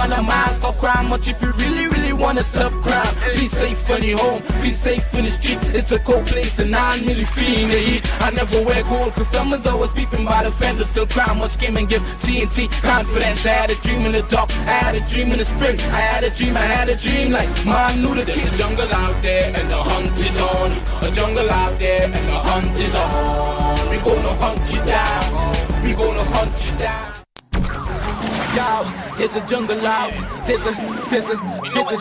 on a mask or crime much if you really wanna stop crime. Be safe when you're home, be safe in the streets. It's a cold place and I'm really feeling the heat. I never wear gold cause someone's always peeping by the fender. Still crime much came and give TNT confidence. I had a dream in the dark, I had a dream in the spring. I had a dream like man knew that there's a jungle out there and the hunt is on. A jungle out there and the hunt is on. We gonna hunt you down, we gonna hunt you down. Yo, there's a jungle out, there's a jungle out, there's a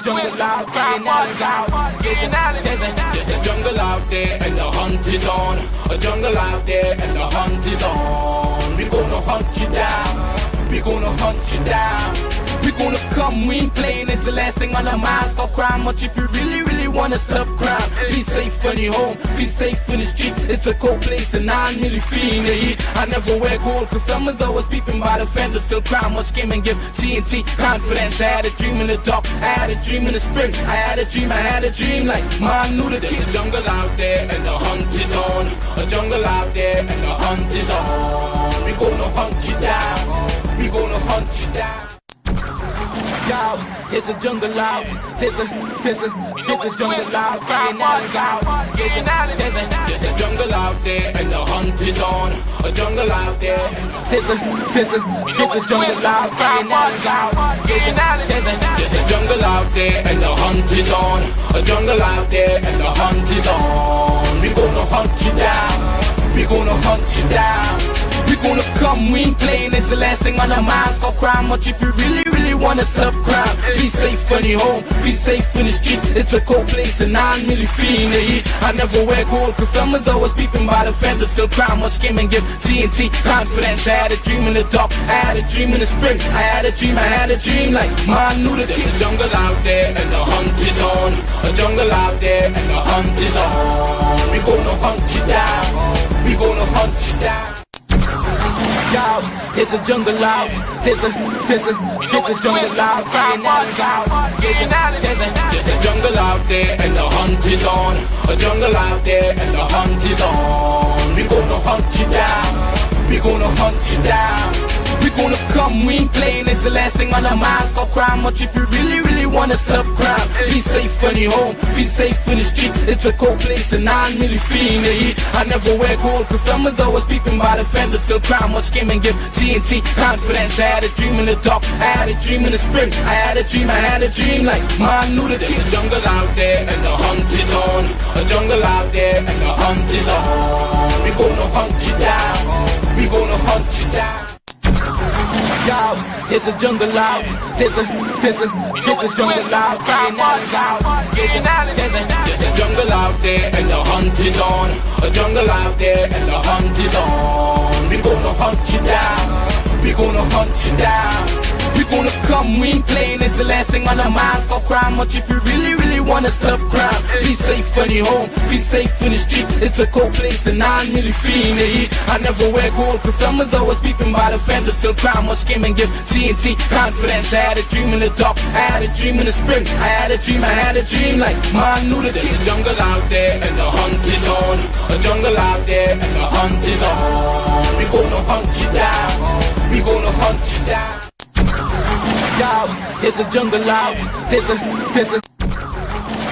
jungle out there and the hunt is on. A jungle out there and the hunt is on. We gonna hunt you down, we gonna hunt you down. We gonna come, we ain't playing, it's the last thing on our minds. For crime much if you really wanna stop crime. Be safe when you're home, be safe in the streets. It's a cold place and I'm really feeling the heat. I never wear gold cause someone's always peeping by the fender. Still crime much came and give TNT confidence. I had a dream in the dark, I had a dream in the spring. I had a dream like man knew that there's a jungle out there and the hunt is on. A jungle out there and the hunt is on. We gonna hunt you down, we gonna hunt you down. Yo, there's a jungle out, there's a jungle out, there's a jungle out there and the hunt is on. A jungle out there, there's a jungle out, there's a jungle out there and the hunt is on. A jungle out there and the hunt is on. We gonna hunt you down, we gonna hunt you down. We gonna come, we ain't playing, it's the last thing on our minds. For crime much if you really wanna stop crime. Be safe when you're home, be safe in the streets. It's a cold place and I'm really feeling the heat. I never wear gold cause someone's always peeping by the fender. Still crime much came and give TNT confidence. I had a dream in the dark, I had a dream in the spring. I had a dream like man knew that there's a jungle out there and the hunt is on. A jungle out there and the hunt is on. We gonna hunt you down, we gonna hunt you down. Yo, there's a jungle out, there's a jungle out, there's a jungle out there and the hunt is on. A jungle out there and the hunt is on. We gonna hunt you down, we gonna hunt you down. We gonna come, we ain't playing, it's the last thing on our minds. For crime much if you really wanna stop crime. Be safe when you're home, be safe in the streets. It's a cold place and I'm really feeling the heat. I never wear gold cause someone's always peeping by the fender. Still crime much came and give TNT confidence. I had a dream in the dark, I had a dream in the spring. I had a dream like man knew that there's a jungle out there and the hunt is on. A jungle out there and the hunt is on. We gonna hunt you down, we gonna hunt you down. Yo, there's a jungle out, there's a jungle out, there's a jungle out there and the hunt is on. A jungle out there and the hunt is on. We gonna hunt you down, we gonna hunt you down. We gonna come, we ain't playing, it's the last thing on our minds. For crime much if you really wanna stop crime. Be safe when you're home, be safe in the streets. It's a cold place and I'm really feeling the heat. I never wear gold cause someone's always peeping by the fender. Still crime much came and give TNT confidence. I had a dream in the dark, I had a dream in the spring. I had a dream like man knew that there's a jungle out there and the hunt is on. A jungle out there and the hunt is on. We gonna hunt you down, we gonna hunt you down. Yo, there's a jungle out, there's a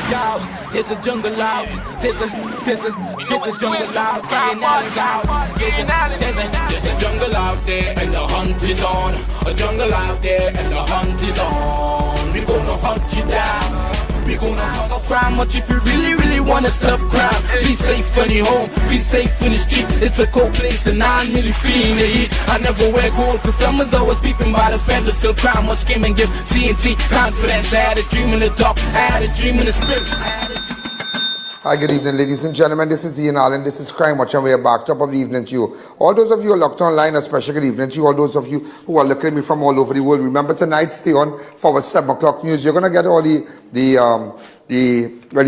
yo, there's a jungle out, there's a jungle out, there's a jungle out there and the hunt is on. A jungle out there and the hunt is on. We gonna hunt you down, we gonna hunt crime much if you really wanna stop crime. Be safe when you're home, be safe in the streets. It's a cold place and I'm really feeling the heat. I never wear gold cause someone's always peeping by the fender. Still crime much came and give TNT confidence. I had a dream in the dark, I had a dream in the spring. Hi, good evening, ladies and gentlemen. This is I.A.N. This is Crime Watch, and we are back. Top of the evening to you. All those of you who are locked online, a special good evening to you. All those of you who are looking at me from all over the world, remember tonight, stay on for our 7 o'clock news. You're going to get all the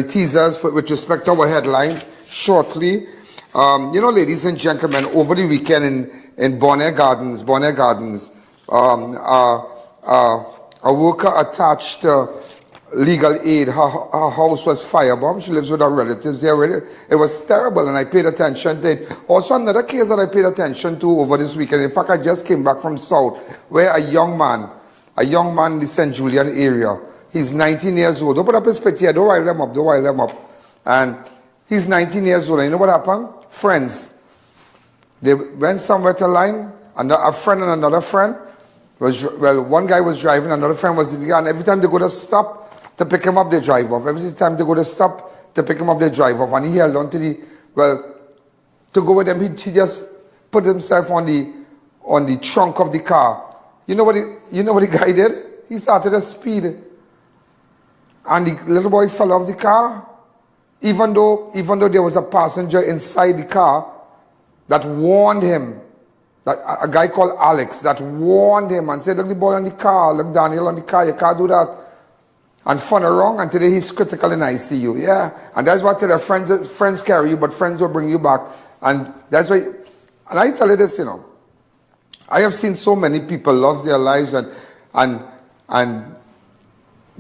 teasers with respect to our headlines shortly. You know, ladies and gentlemen, over the weekend in Bonaire Gardens, Arouca attached legal aid. Her house was firebombed. She lives with her relatives there already. It was terrible, and I paid attention to it. Also, another case that I paid attention to over this weekend. In fact, I just came back from South, where a young man a young man in the St. Julian area. He's 19 years old. Don't put up his picture here. Don't rile them up. Don't rile them up. And he's 19 years old. And you know what happened? Friends. They went somewhere to line. A friend and another friend. One guy was driving. Another friend was in the car. And every time they go to stop to pick him up, they drive off. Every time they go to stop to pick him up, they drive off. And he held on to to go with them, he just put himself on the trunk of the car. You know what the guy did? He started to speed. And the little boy fell off the car. Even though there was a passenger inside the car that warned him, that a guy called Alex, that warned him and said, look the boy on the car, look Daniel on the car, you can't do that. And fun around, and today he's critical in ICU. Yeah. And that's why I tell you, friends carry you, but friends will bring you back. And that's why, and I tell you this, I have seen so many people lost their lives and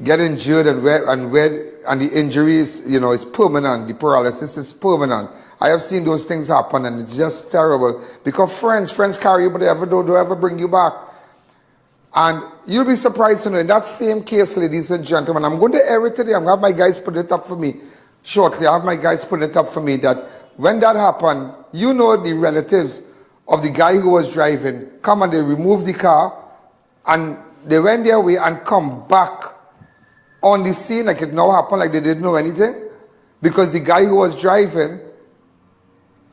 get injured and the injury is, is permanent. The paralysis is permanent. I have seen those things happen, and it's just terrible because friends carry you, but they don't ever bring you back. And you'll be surprised to know in that same case, ladies and gentlemen, I'm going to air it today. I'm going to have my guys put it up for me shortly. I have my guys put it up for me that when that happened, the relatives of the guy who was driving come and they remove the car and they went their way and come back on the scene like it now happened, like they didn't know anything, because the guy who was driving,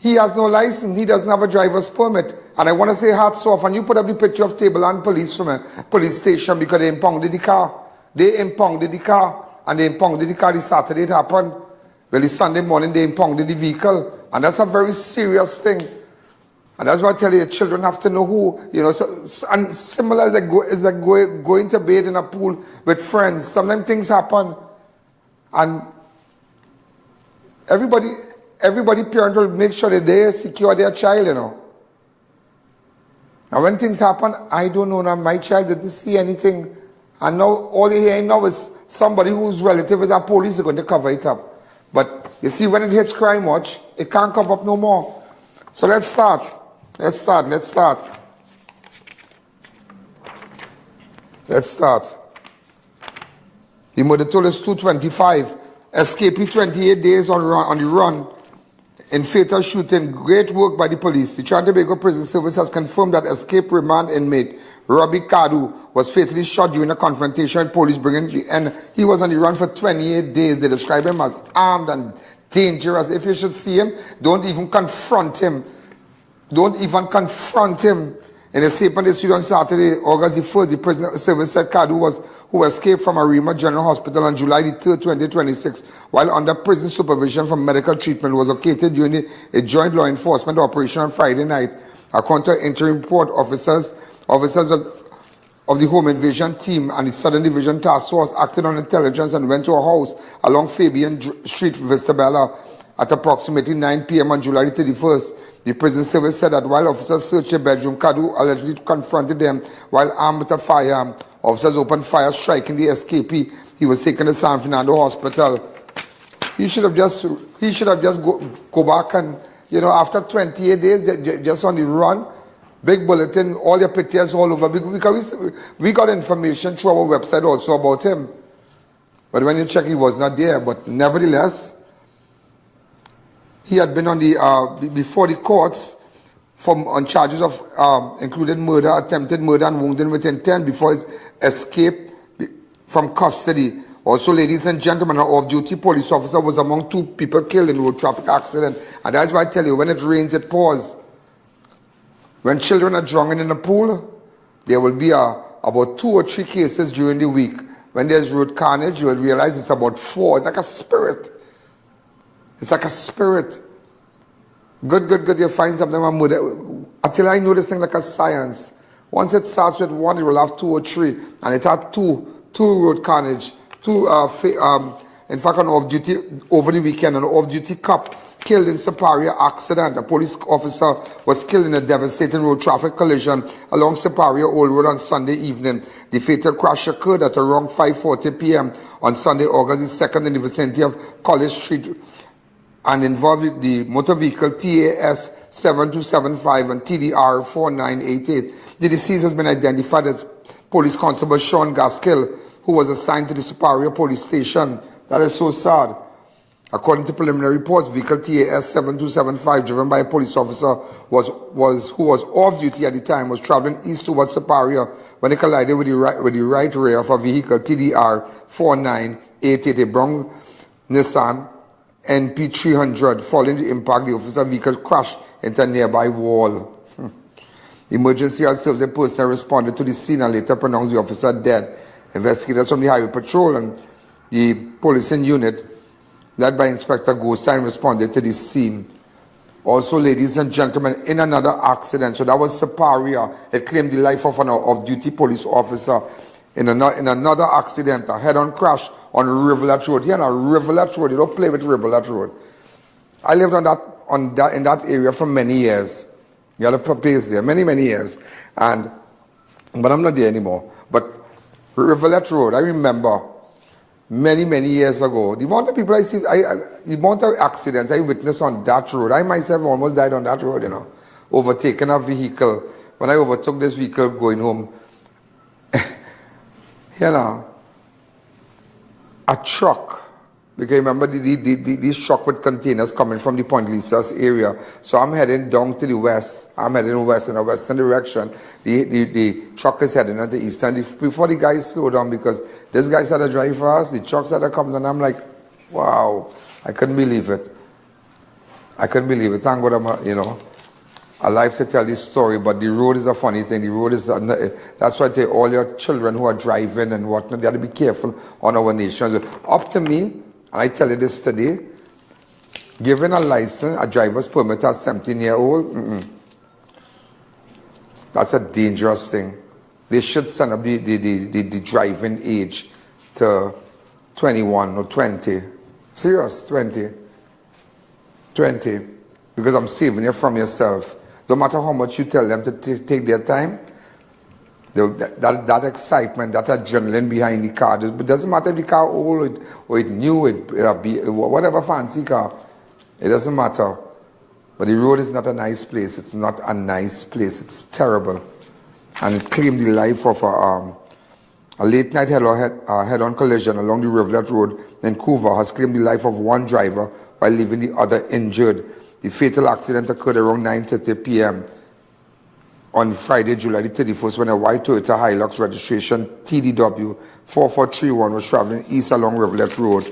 he has no license. He doesn't have a driver's permit. And I want to say hats off. And you put up the picture of Table and police from a police station because they impounded the car. They impounded the car. And they impounded the car the Saturday it happened. Well, the Sunday morning they impounded the vehicle. And that's a very serious thing. And that's why I tell you, children have to know who, and similar as going to bathe in a pool with friends. Sometimes things happen. And everybody parent will make sure that they secure their child, Now when things happen, I don't know now, my child didn't see anything. And now all you hear now is somebody whose relative is a police is going to cover it up. But you see, when it hits crime watch, it can't cover up no more. So let's start. The murder toll is 225. Escapee 28 days on the run. In fatal shooting, great work by the police. The Tobago Prison Service has confirmed that escape remand inmate Robby Khadoo was fatally shot during a confrontation with police bringing the end. He was on the run for 28 days. They describe him as armed and dangerous. If you should see him, don't even confront him. In a statement issued on Saturday, August the 1st, the prison service said Khadoo who escaped from Arima General Hospital on July the 3rd, 2026, while under prison supervision for medical treatment, was located during a joint law enforcement operation on Friday night. According to interim report, officers of the Home Invasion Team and the Southern Division Task Force acted on intelligence and went to a house along Fabian Street, Vista Bella, at approximately 9 p.m. on July 31st. The prison service said that while officers searched the bedroom, Khadoo allegedly confronted them while armed with a firearm. Officers opened fire, striking the escapee. He was taken to San Fernando Hospital. He should have just go back and, after 28 days, just on the run, big bulletin, all your pictures all over. Because we got information through our website also about him. But when you check, he was not there. But nevertheless, he had been on before the courts on charges of included murder, attempted murder, and wounding with intent before his escape from custody. Also, ladies and gentlemen, an off-duty police officer was among 2 people killed in road traffic accident. And that's why I tell you, when it rains, it pours. When children are drowning in a pool, there will be about 2 or 3 cases during the week. When there's road carnage, you will realize it's about 4. It's like a spirit. It's like a spirit. Good. You find something until I know this thing like a science. Once it starts with 1, it will have 2 or 3. And it had 2 road carnage. 2, in fact, an off-duty, over the weekend, an off-duty cop killed in Superior accident. A police officer was killed in a devastating road traffic collision along Superior Old Road on Sunday evening. The fatal crash occurred at around 5:40 p.m. on Sunday, August the 2nd in the vicinity of College Street, and involved the motor vehicle TAS 7275 and TDR 4988. The deceased has been identified as Police Constable Sean Gaskill, who was assigned to the Superior Police Station. That is so sad. According to preliminary reports, vehicle TAS 7275, driven by a police officer who was off duty at the time, was traveling east towards Superior when it collided with the right rear of a vehicle TDR 4988, a brown Nissan NP300. Following the impact, the officer vehicle crashed into a nearby wall. Emergency health service personnel responded to the scene and later pronounced the officer dead. Investigators from the Highway Patrol and the policing unit, led by Inspector Gostein, responded to this scene. Also, ladies and gentlemen, in another accident, so that was Superior, it claimed the life of an off-duty police officer. In another accident, a head-on crash on Rivulet Road. Here on Rivulet Road, you don't play with Rivulet Road. I lived in that area for many years. You had a place there, many years. But I'm not there anymore. But Rivulet Road, I remember many years ago, the amount of people I see, the amount of accidents I witnessed on that road, I myself almost died on that road, overtaking a vehicle. When I overtook this vehicle going home, a truck, because remember these truck with containers coming from the Point Lisas area. So I'm heading down to the west. I'm heading west in a western direction. The truck is heading on the east. And before the guys slow down, because this guy started to drive fast, the trucks started coming, and I'm like, wow, I couldn't believe it. Thank God I'm alive to tell this story, but the road is a funny thing. The road is, that's why I tell all your children who are driving and whatnot, they have to be careful on our nation. So up to me, and I tell you this today, giving a license, a driver's permit to a 17-year-old, that's a dangerous thing. They should send up the driving age to 21 or 20. Serious, 20. Because I'm saving you from yourself. No matter how much you tell them to take their time, that excitement, that adrenaline behind the car, it doesn't matter if the car old or it new, whatever fancy car, it doesn't matter. But the road is not a nice place. It's not a nice place. It's terrible. And it claimed the life of a late night head-on collision along the Rivulet Road in Vancouver has claimed the life of one driver while leaving the other injured. The fatal accident occurred around 9:30 p.m. on Friday, July the 31st, when a white Toyota Hilux registration TDW 4431 was traveling east along Rivulet Road.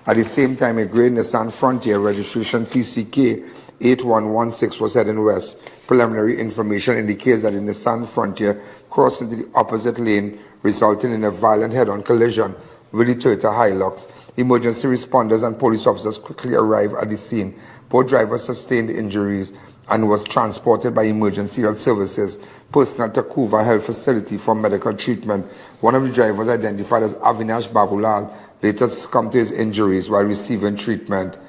At the same time, a grey Nissan Frontier registration TCK 8116 was heading west. Preliminary information indicates that the Nissan Frontier crossed into the opposite lane, resulting in a violent head-on collision with the Toyota Hilux. Emergency responders and police officers quickly arrived at the scene. Both drivers sustained injuries and was transported by emergency health services personnel to Kuva Health Facility for medical treatment. One of the drivers, identified as Avinash Babulal, later succumbed to his injuries while receiving treatment.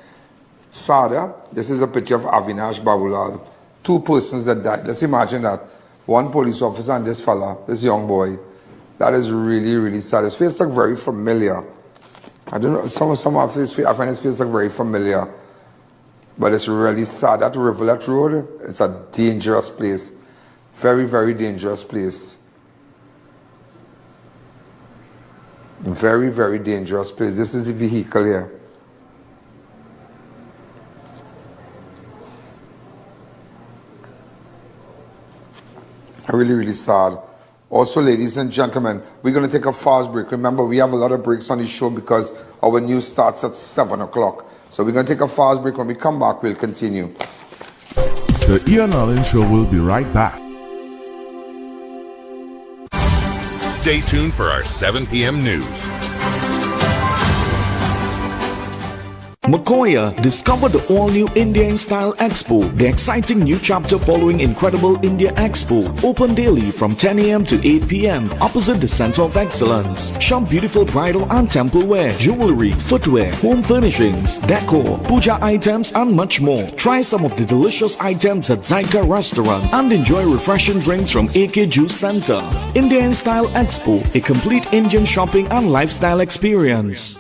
Sada, this is a picture of Avinash Babulal. 2 persons that died. Let's imagine that. 1 police officer and this fella, this young boy. That is really sad. His face looked very familiar. I don't know, some of his face, I find his face look very familiar. But it's really sad. That Rivulet Road, it's a dangerous place. Very dangerous place. Very dangerous place. This is the vehicle here. Really sad. Also, ladies and gentlemen, we're going to take a fast break. Remember, we have a lot of breaks on the show because our news starts at 7 o'clock. So we're going to take a fast break. When we come back, we'll continue. The I.A.N show will be right back. Stay tuned for our 7 p.m. news. Makoya, discover the all-new India in Style Expo, the exciting new chapter following Incredible India Expo. Open daily from 10 a.m. to 8 p.m. opposite the Center of Excellence. Shop beautiful bridal and temple wear, jewelry, footwear, home furnishings, decor, puja items and much more. Try some of the delicious items at Zaika Restaurant and enjoy refreshing drinks from AK Juice Center. India in Style Expo, a complete Indian shopping and lifestyle experience.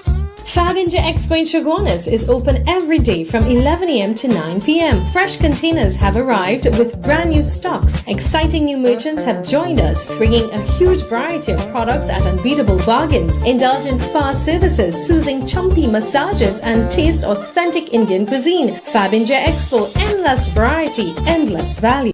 Fabinja Expo in Chaguanas is open every day from 11 a.m. to 9 p.m. Fresh containers have arrived with brand new stocks. Exciting new merchants have joined us, bringing a huge variety of products at unbeatable bargains. Indulge in spa services, soothing chumpy massages, and taste authentic Indian cuisine. Fabinja Expo, endless variety, endless value.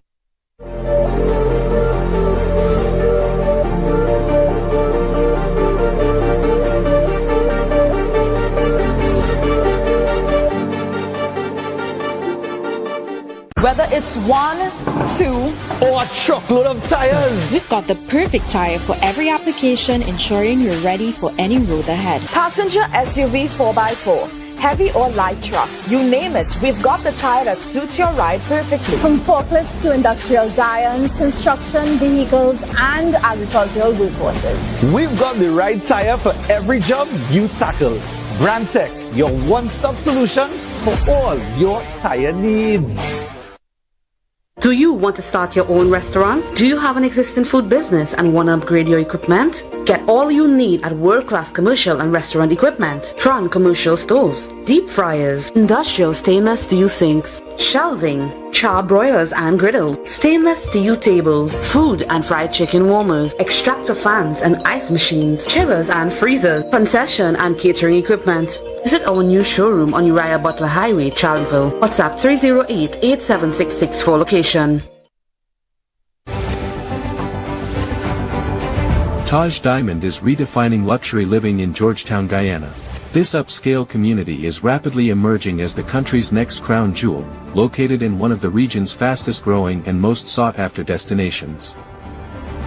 Whether it's 1, 2, or a truckload of tires, we've got the perfect tire for every application, ensuring you're ready for any road ahead. Passenger SUV 4x4, heavy or light truck, you name it, we've got the tire that suits your ride perfectly. From forklifts to industrial giants, construction vehicles, and agricultural workhorses, we've got the right tire for every job you tackle. Brandtech, your one-stop solution for all your tire needs. Do you want to start your own restaurant? Do you have an existing food business and want to upgrade your equipment? Get all you need at world-class commercial and restaurant equipment. Tron commercial stoves, deep fryers, industrial stainless steel sinks, shelving, char broilers and griddles, stainless steel tables, food and fried chicken warmers, extractor fans and ice machines, chillers and freezers, concession and catering equipment. Visit our new showroom on Uriah Butler Highway, Charleville. WhatsApp 308-87664 for location. Taj Diamond is redefining luxury living in Georgetown, Guyana. This upscale community is rapidly emerging as the country's next crown jewel, located in one of the region's fastest growing and most sought-after destinations.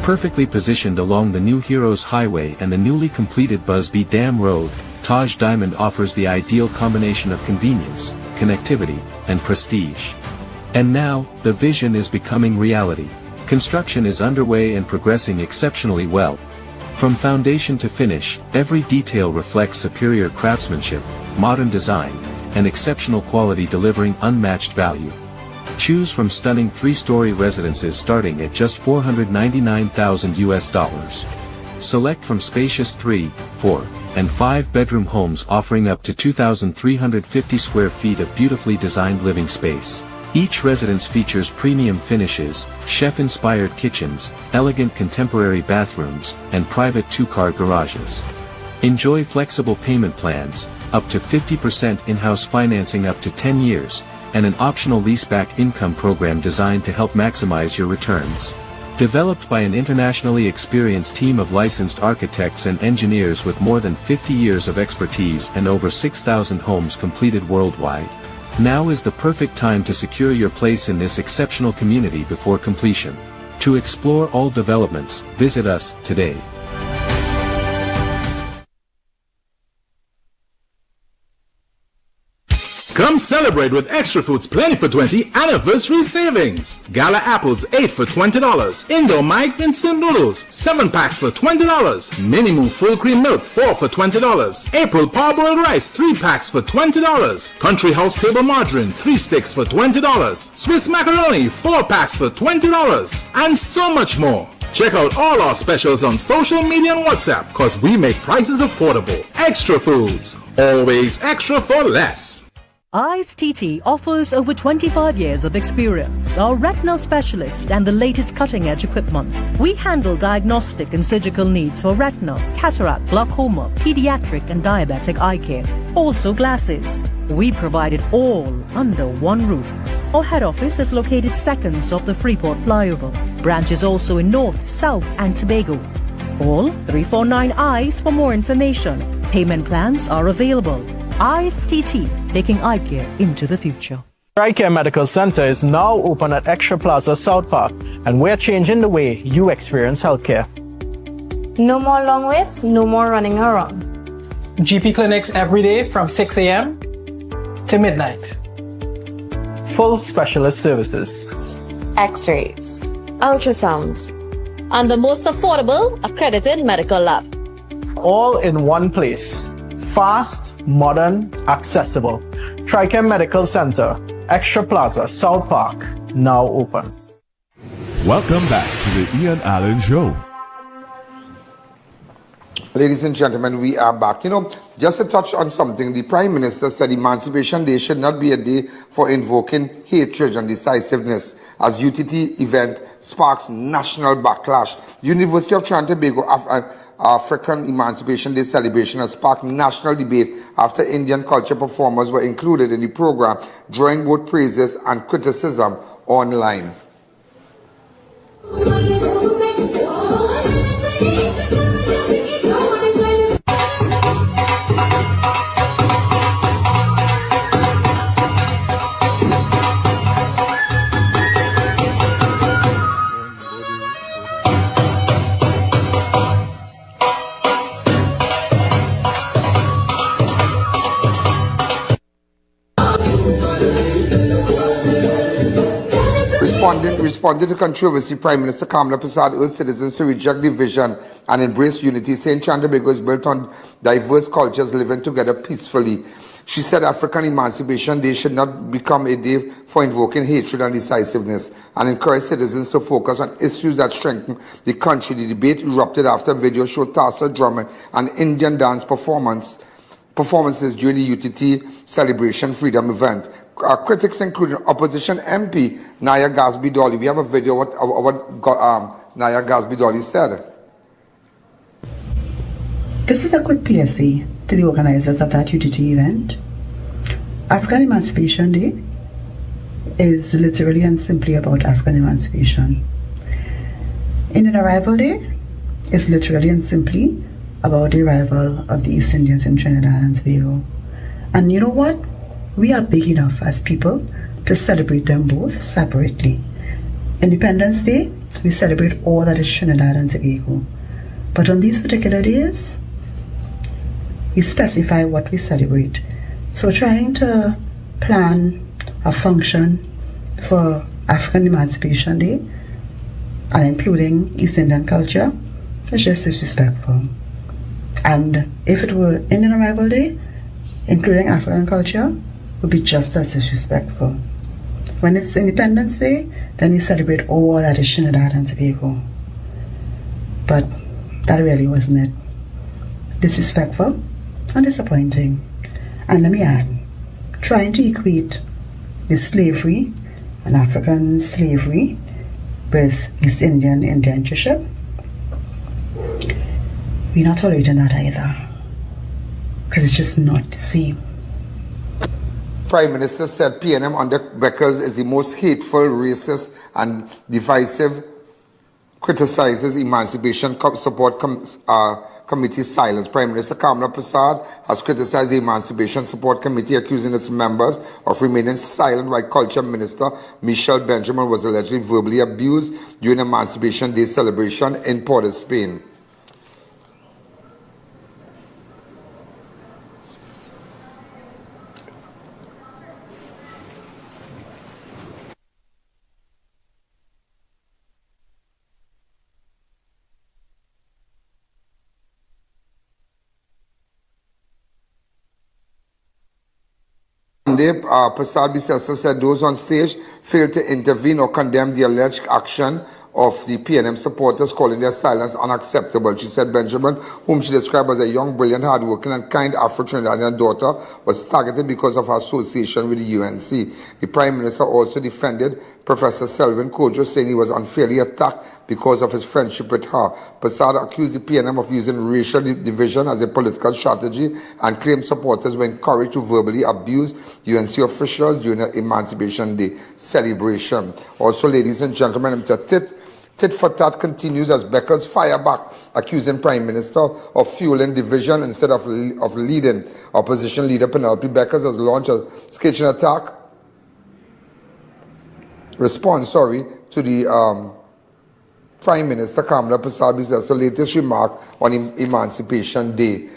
Perfectly positioned along the New Heroes Highway and the newly completed Busby Dam Road, Taj Diamond offers the ideal combination of convenience, connectivity, and prestige. And now, the vision is becoming reality. Construction is underway and progressing exceptionally well. From foundation to finish, every detail reflects superior craftsmanship, modern design, and exceptional quality, delivering unmatched value. Choose from stunning 3-story residences starting at just $499,000. Select from spacious 3, 4, and 5-bedroom homes offering up to 2,350 square feet of beautifully designed living space. Each residence features premium finishes, chef-inspired kitchens, elegant contemporary bathrooms, and private 2-car garages. Enjoy flexible payment plans, up to 50% in-house financing up to 10 years, and an optional leaseback income program designed to help maximize your returns. Developed by an internationally experienced team of licensed architects and engineers with more than 50 years of expertise and over 6,000 homes completed worldwide. Now is the perfect time to secure your place in this exceptional community before completion. To explore all developments, visit us today. Come celebrate with Extra Foods Plenty for 20 anniversary savings. Gala apples 8 for $20. Indo Mike instant noodles 7 packs for $20. Mini Moo full cream milk 4 for $20. April parboiled rice 3 packs for $20. Country House table margarine 3 sticks for $20. Swiss macaroni 4 packs for $20. And so much more. Check out all our specials on social media and WhatsApp, cause we make prices affordable. Extra Foods, always extra for less. I.A.N offers over 25 years of experience, are retinal specialist and the latest cutting-edge equipment. We handle diagnostic and surgical needs for retinal, cataract, glaucoma, pediatric and diabetic eye care. Also glasses. We provide it all under one roof. Our head office is located seconds off the Freeport flyover. Branches also in North, South and Tobago. Call 349 EYES for more information. Payment plans are available. I.A.N, taking eye care into the future. TriCare Medical Center is now open at Extra Plaza South Park, and we're changing the way you experience healthcare. no more long waits, no more running around. GP clinics every day from 6 a.m. to midnight. Full specialist services. X-rays, ultrasounds, and the most affordable accredited medical lab. All in one place. Fast, modern, accessible. TriCare Medical Center, Extra Plaza, South Park, now open. Welcome back to the Ian Allen Show. Ladies and gentlemen, we are back. Just to touch on something, the Prime Minister said Emancipation Day should not be a day for invoking hatred and decisiveness, as UTT event sparks national backlash. University of Tobago African Emancipation Day celebration has sparked national debate after Indian culture performers were included in the program, drawing both praises and criticism online. Responding to controversy, Prime Minister Kamala Prasad urged citizens to reject division and embrace unity, saying Tobago is built on diverse cultures living together peacefully. She said African Emancipation Day should not become a day for invoking hatred and decisiveness, and encouraged citizens to focus on issues that strengthen the country. The debate erupted after video showed Tassa drumming and Indian dance performances during the UTT Celebration Freedom event. Critics including opposition MP Naya Gasby Dolly. We have a video of what Naya Gasby Dolly said. This is a quick PSA to the organizers of that UTT event. African Emancipation Day is literally and simply about African emancipation. Indian Arrival Day is literally and simply about the arrival of the East Indians in Trinidad and Tobago. And you know what? We are big enough as people to celebrate them both separately. Independence Day, we celebrate all that is Trinidad and Tobago. But on these particular days, we specify what we celebrate. So trying to plan a function for African Emancipation Day and including East Indian culture is just disrespectful. And if it were Indian Arrival Day, including African culture, would be just as disrespectful. When it's Independence Day, then we celebrate all that is Trinidad and Tobago. But that really wasn't it. Disrespectful and disappointing. And let me add, trying to equate the slavery and African slavery with East Indian indentureship, we're not tolerating that either, because it's just not the same. Prime Minister said PNM under Beckers is the most hateful, racist and divisive, criticizes Emancipation Support Committee's silence. Prime Minister Kamala Prasad has criticized the Emancipation Support Committee, accusing its members of remaining silent while Culture Minister Michelle Benjamin was allegedly verbally abused during Emancipation Day celebration in Port of Spain. Prasad Bisesa said those on stage failed to intervene or condemn the alleged action of the PNM supporters, calling their silence unacceptable. She said Benjamin, whom she described as a young, brilliant, hardworking and kind Afro-Trinidadian daughter, was targeted because of her association with the UNC. The Prime Minister also defended Professor Selwyn Kojo, saying he was unfairly attacked because of his friendship with her. Prasad accused the PNM of using racial division as a political strategy and claimed supporters were encouraged to verbally abuse UNC officials during the Emancipation Day celebration. Also, ladies and gentlemen, tit for tat continues as Beckers fire back, accusing Prime Minister of fueling division instead of leading. Opposition leader Penelope Beckers has launched a kitchen attack response to the Prime Minister Kamala Prasad Bissa's latest remark on Emancipation Day.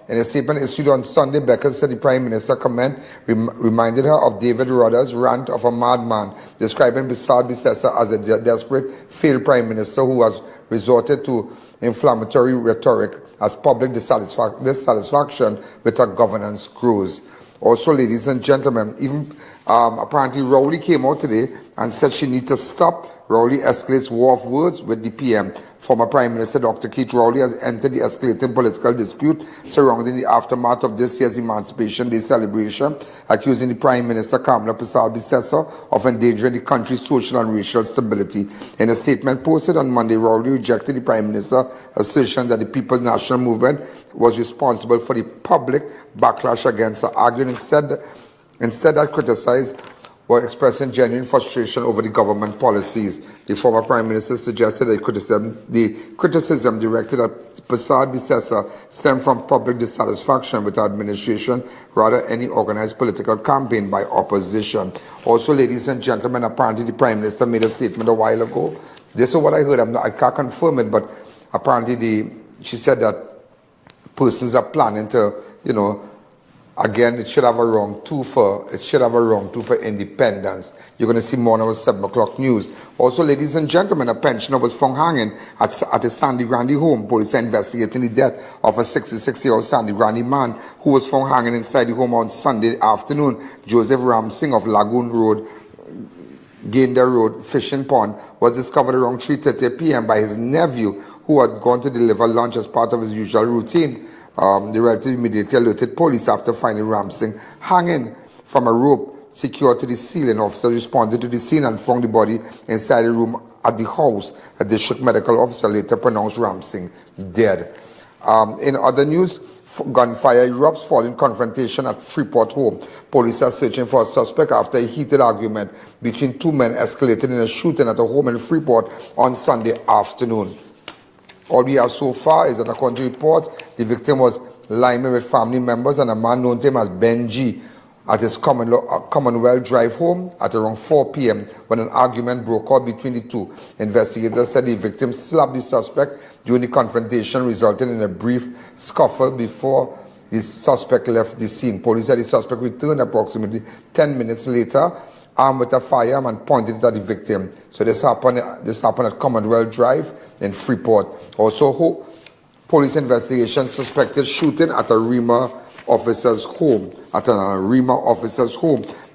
In a statement issued on Sunday, Beckers said the Prime Minister comment reminded her of David Rudder's rant of a madman, describing Prasad Bisessa as a desperate, failed Prime Minister who has resorted to inflammatory rhetoric as public dissatisfaction with her governance grows. Also, ladies and gentlemen, even apparently Rowley came out today and said she needs to stop Rowley escalates war of words with the PM. Former Prime Minister Dr. Keith Rowley has entered the escalating political dispute surrounding the aftermath of this year's Emancipation Day celebration, accusing the Prime Minister Kamala Persad-Bissessar of endangering the country's social and racial stability. In a statement posted on Monday, Rowley rejected the Prime Minister's assertion that the People's National Movement was responsible for the public backlash against her, arguing instead that criticized were expressing genuine frustration over the government policies. The former Prime Minister suggested that the criticism directed at Persad-Bissessar stemmed from public dissatisfaction with her administration, rather any organized political campaign by opposition. Also, ladies and gentlemen, apparently the Prime Minister made a statement a while ago. This is what I heard. I can't confirm it, but apparently she said that persons are planning to, again, it should have a wrong two for independence. You're going to see more on our 7 o'clock news. Also, ladies and gentlemen, a pensioner was found hanging at a Sandy Grande home. Police are investigating the death of a 66-year-old Sandy Grande man who was found hanging inside the home on Sunday afternoon. Joseph Ramsing of Lagoon Road, Gander Road, Fishing Pond, was discovered around 3:30 p.m. by his nephew, who had gone to deliver lunch as part of his usual routine. The relative immediately alerted police after finding Ramsing hanging from a rope secured to the ceiling. Officers responded to the scene and found the body inside a room at the house. A district medical officer later pronounced Ramsing dead. In other news, gunfire erupts following confrontation at Freeport home. Police are searching for a suspect after a heated argument between two men escalated in a shooting at a home in Freeport on Sunday afternoon. All we have so far is that according to reports, the victim was lying with family members and a man known to him as Benji at his Commonwealth Drive home at around 4 p.m. when an argument broke out between the two. Investigators said the victim slapped the suspect during the confrontation, resulting in a brief scuffle before the suspect left the scene. Police said the suspect returned approximately 10 minutes later, armed with a firearm, and pointed it at the victim. So this happened at Commonwealth Drive in Freeport. Also, police investigation suspected shooting at a Arima officer's home.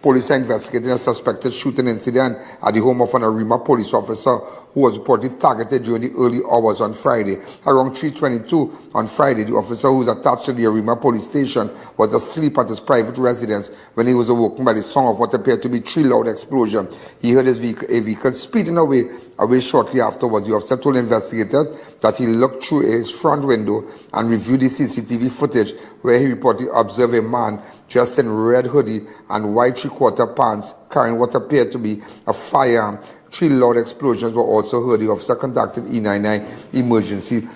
Police are investigating a suspected shooting incident at the home of an Arima police officer who was reportedly targeted during the early hours on Friday. Around 3:22 on Friday, the officer who was attached to the Arima police station was asleep at his private residence when he was awoken by the sound of what appeared to be 3 loud explosions. He heard a vehicle speeding away shortly afterwards. The officer told investigators that he looked through his front window and reviewed the CCTV footage where he reportedly observed a man dressed in red hoodie and white three-quarter pants carrying what appeared to be a firearm. 3 loud explosions were also heard. The officer contacted E99 emergency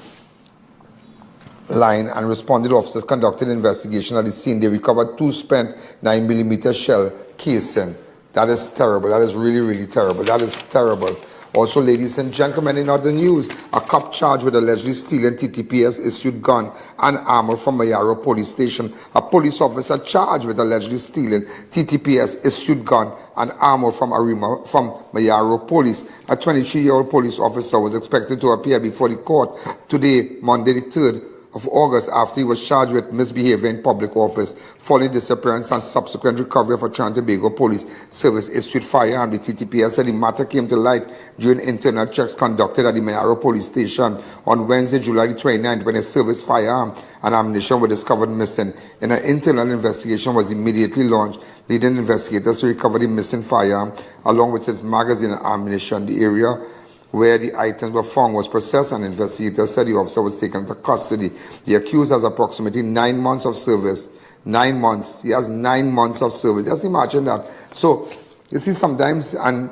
line and responded. Officers conducted an investigation at the scene. They recovered 2 spent 9mm shell casing. That is terrible. That is really, really terrible. That is terrible. Also, ladies and gentlemen, in other news, a cop charged with allegedly stealing TTPS issued gun and armor from Mayaro police station. A police officer charged with allegedly stealing TTPS issued gun and armor from Mayaro police. A 23-year-old police officer was expected to appear before the court today, Monday the 3rd of August, after he was charged with misbehavior in public office following disappearance and subsequent recovery of a Trinidad and Tobago police service issued firearm. The TTPS said the matter came to light during internal checks conducted at the Mayaro police station on Wednesday, July 29th, when a service firearm and ammunition were discovered missing. An internal investigation was immediately launched, leading investigators to recover the missing firearm along with its magazine and ammunition. The area where the items were found was processed, and investigators said the officer was taken into custody. The accused has approximately 9 months of service. 9 months. He has 9 months of service. Just imagine that. So, you see sometimes, and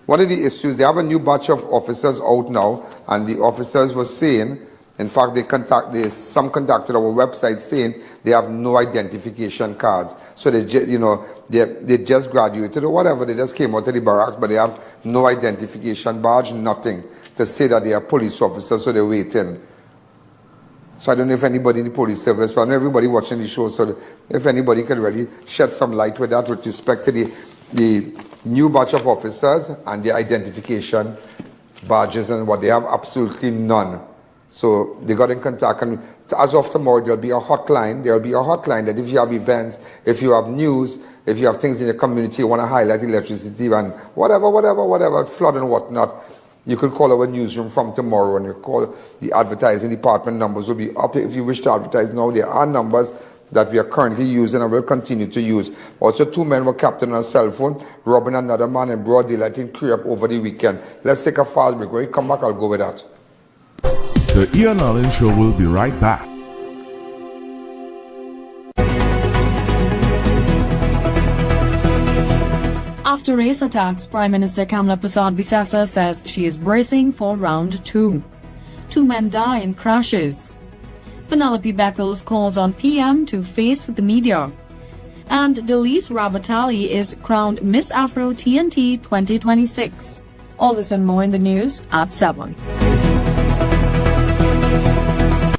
one of the issues, they have a new batch of officers out now, and the officers were saying, in fact, some contacted our website saying they have no identification cards. So they just graduated or whatever. They just came out of the barracks, but they have no identification badge, nothing to say that they are police officers. So they're waiting. So I don't know if anybody in the police service, but I know everybody watching the show. So if anybody can really shed some light with that with respect to the new batch of officers and their identification badges and what they have, absolutely none. So they got in contact, and as of tomorrow, there'll be a hotline. There'll be a hotline that if you have events, if you have news, if you have things in your community, you want to highlight electricity and whatever, flood and whatnot, you can call our newsroom from tomorrow, and you call the advertising department. Numbers will be up. If you wish to advertise now, there are numbers that we are currently using and will continue to use. Also, 2 men were captured on a cell phone, robbing another man in broad daylight in Crep over the weekend. Let's take a fast break. When we come back, I'll go with that. The I.A.N. Alleyne Show will be right back. After race attacks, Prime Minister Kamla Prasad-Bisasa says she is bracing for round 2. 2 men die in crashes. Penelope Beckles calls on PM to face the media. And Delise Rabatali is crowned Miss Afro TNT 2026. All this and more in the news at 7.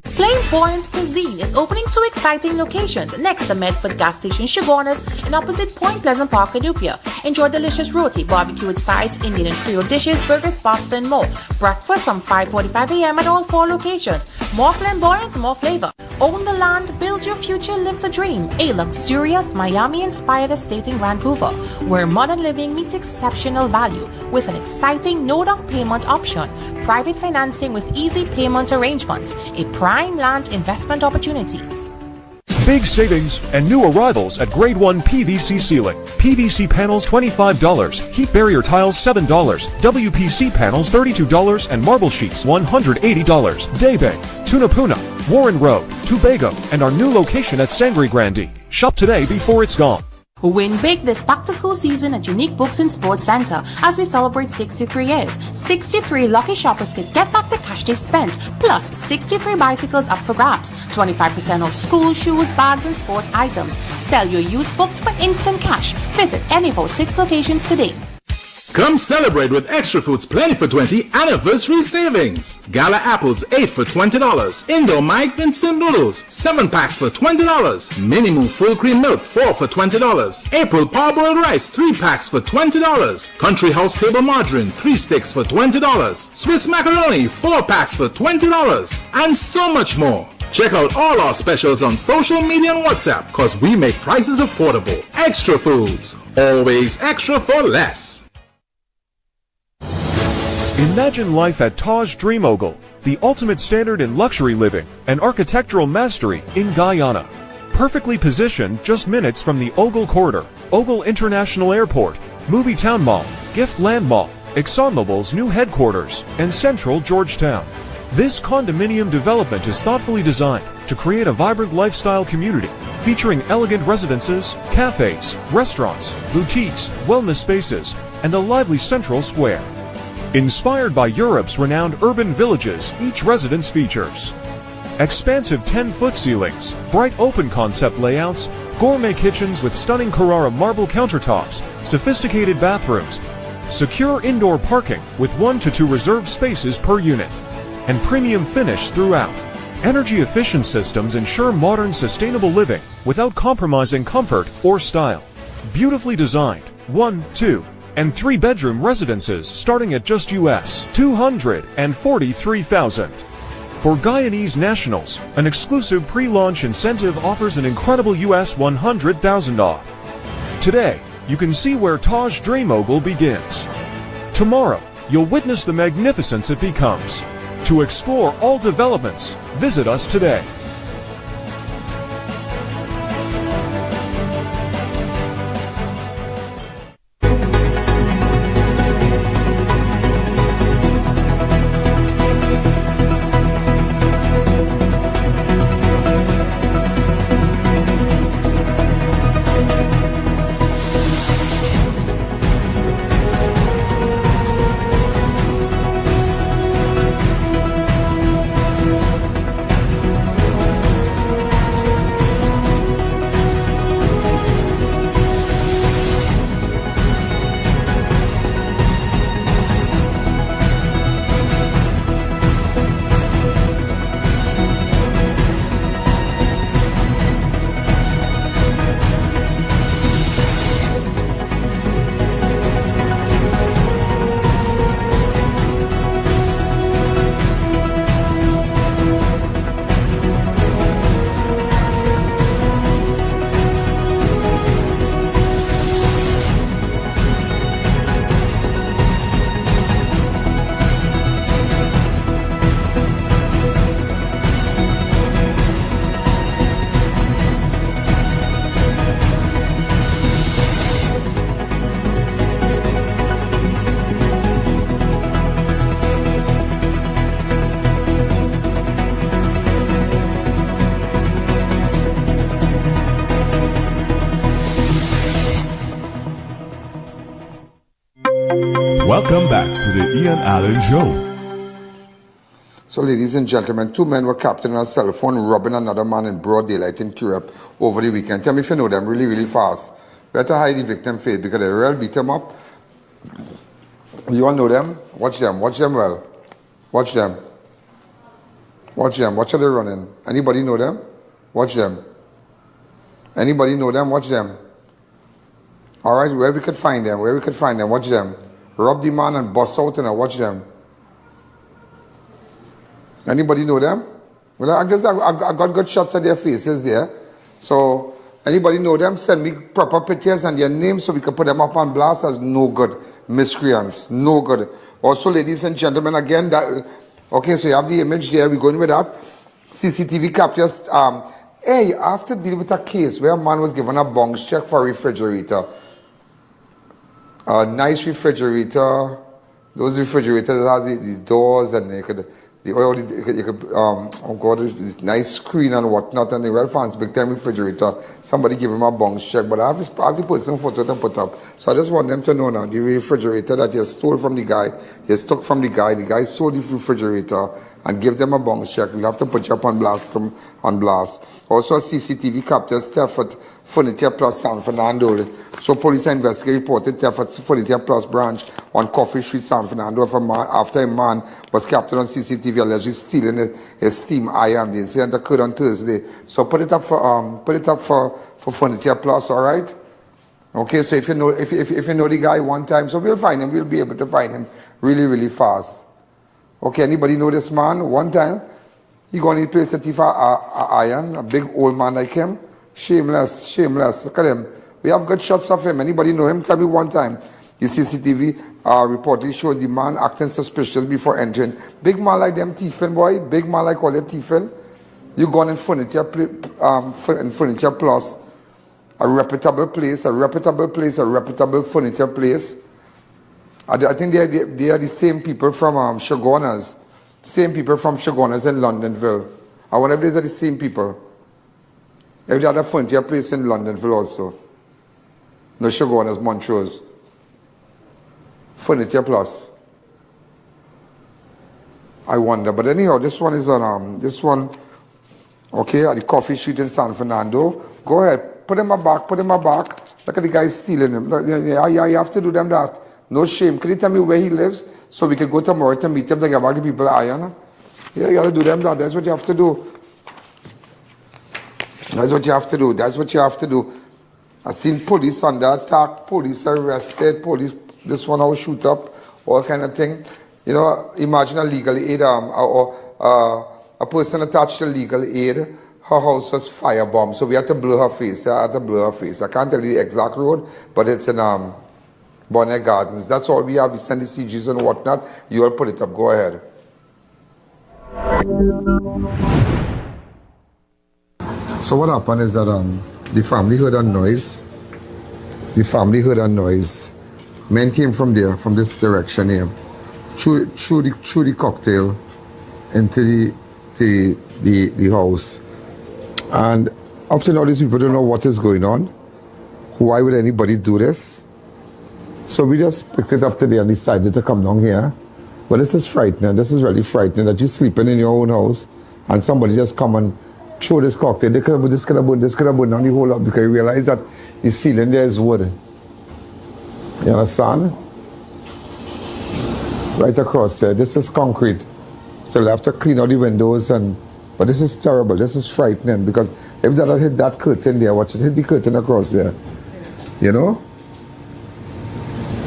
Flamboyant Cuisine is opening 2 exciting locations next to Medford Gas Station Chagonas and opposite Point Pleasant Park, Adupia. Enjoy delicious roti, barbecue with sides, Indian and Creole dishes, burgers, pasta and more. Breakfast from 5:45 a.m. at all 4 locations. More flamboyant, more flavor. Own the land, build your future, live the dream. A luxurious Miami-inspired estate in Vancouver, where modern living meets exceptional value with an exciting no-down payment option, private financing with easy payment arrangements, a prime land investment opportunity. Big savings and new arrivals at Grade 1 PVC ceiling. PVC panels $25, heat barrier tiles $7, WPC panels $32, and marble sheets $180. Daybay, Tunapuna, Warren Road, Tobago, and our new location at Sangre Grande. Shop today before it's gone. Win big this back-to-school season at Unique Books and Sports Center as we celebrate 63 years. 63 lucky shoppers can get back the cash they spent, plus 63 bicycles up for grabs, 25% off school, shoes, bags, and sports items. Sell your used books for instant cash. Visit any of our 6 locations today. Come celebrate with Extra Foods Plenty for 20 anniversary savings. Gala apples 8 for $20. Indo Mike instant noodles 7 packs for $20. Mini Moo full cream milk 4 for $20. April parboiled rice 3 packs for $20. Country House table margarine 3 sticks for $20. Swiss macaroni 4 packs for $20. And so much more. Check out all our specials on social media and WhatsApp, cause we make prices affordable. Extra Foods, always extra for less. Imagine life at Taj Dream Ogle, the ultimate standard in luxury living and architectural mastery in Guyana. Perfectly positioned just minutes from the Ogle Corridor, Ogle International Airport, Movie Town Mall, Gift Land Mall, ExxonMobil's new headquarters, and central Georgetown. This condominium development is thoughtfully designed to create a vibrant lifestyle community featuring elegant residences, cafes, restaurants, boutiques, wellness spaces, and a lively central square. Inspired by Europe's renowned urban villages, each residence features expansive 10-foot ceilings, bright open concept layouts, gourmet kitchens with stunning Carrara marble countertops, sophisticated bathrooms, secure indoor parking with 1 to 2 reserved spaces per unit, and premium finish throughout. Energy-efficient systems ensure modern, sustainable living without compromising comfort or style. Beautifully designed 1, 2, and 3-bedroom residences starting at just US $243,000. For Guyanese nationals, an exclusive pre-launch incentive offers an incredible US $100,000 off. Today, you can see where Taj Dream Ogle begins. Tomorrow, you'll witness the magnificence it becomes. To explore all developments, visit us today. Ian Allen Show. So, ladies and gentlemen, 2 men were captured on a cell phone robbing another man in broad daylight in Europe over the weekend. Tell me if you know them really, really fast. Better hide the victim face because they will beat them up. You all know them? Watch them. Watch them well. Watch them. Watch them. Watch how they're running. Anybody know them? Watch them. Anybody know them? Watch them. All right, where we could find them. Where we could find them. Watch them. Rob the man and bust out and watch them. Anybody know them? Well, I guess I got good shots at their faces there. So, anybody know them? Send me proper pictures and their names so we can put them up on blast as no good. Miscreants. No good. Also, ladies and gentlemen, again, that, okay, so you have the image there. We're going with that. CCTV captures. Hey, you have to deal with a case where a man was given a bounce check for a refrigerator. A nice refrigerator. Those refrigerators that has the doors and they could... oh God, this nice screen and whatnot, and the well fancy big time refrigerator. Somebody give him a bounce check, but I have the person photo to put up. So I just want them to know now the refrigerator that you stole from the guy, you took from the guy sold the refrigerator and give them a bounce check. We have to put you up on blast. Also, CCTV captures theft at Furniture Plus San Fernando. So police investigate reported theft at Furniture Plus branch on Coffee Street, San Fernando after a man was captured on CCTV allegedly stealing his steam I.A.N. The incident occurred on Thursday. So put it up for Furniture Plus, all right? Okay, so if you know the guy one time, so we'll find him. We'll be able to find him really, really fast. Okay, anybody know this man? One time, he going to place the thief I.A.N., a big old man like him. Shameless. Look at him. We have good shots of him. Anybody know him? Tell me one time. The CCTV reportedly shows the man acting suspicious before entering. Big man like them thiefing, boy. Big man like all the thiefing. You gone in Furniture Plus, a reputable furniture place. I think they are the same people from Shogunas. Same people from Shogunas in Londonville. I wonder if these are the same people. If they had a furniture place in Londonville also. No Shogunas, Montrose. Furniture Plus. I wonder. But anyhow, this one is on, okay, at the Coffee Street in San Fernando. Go ahead. Put him back. Look at the guy stealing him. Yeah, you have to do them that. No shame. Can you tell me where he lives so we can go tomorrow to meet him to get back the people at I.A.N? Yeah, you got to do them that. That's what you have to do. That's what you have to do. I've seen police under attack, police arrested, police, this one will shoot up, all kind of thing. You know, imagine a legal aid, or a person attached to legal aid, her house was firebombed, so we had to blow her face. I can't tell you the exact road, but it's in Bonnet Gardens. That's all we have. We send the CGs and whatnot. You all put it up. Go ahead. So what happened is that the family heard a noise. Men came from there, from this direction here, threw the cocktail into the house. And up to now, these people don't know what is going on. Why would anybody do this? So we just picked it up today and decided to come down here. But this is frightening. This is really frightening that you're sleeping in your own house and somebody just come and throw this cocktail. This could have been down the whole lot because you realize that the ceiling there is wood. You understand? Right across there. This is concrete. So we'll have to clean out the windows but this is terrible. This is frightening because if that had hit that curtain there, watch it hit the curtain across there. You know?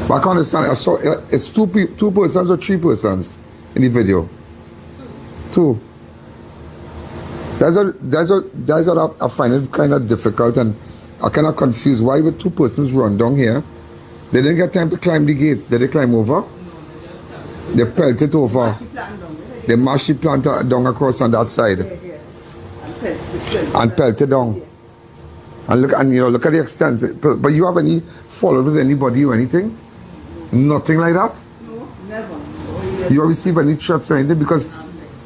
But I can't understand. I saw it's two persons or 3 persons in the video. 2. That's what I find it kind of difficult and I kind of confused. Why would 2 persons run down here? They didn't get time to climb the gate. Did they climb over? They pelted over. They mashed the plant down across on that side. And pelted down. And look at the extent. But you have any followed with anybody or anything? Nothing like that? No, never. You receive any threats or anything? Because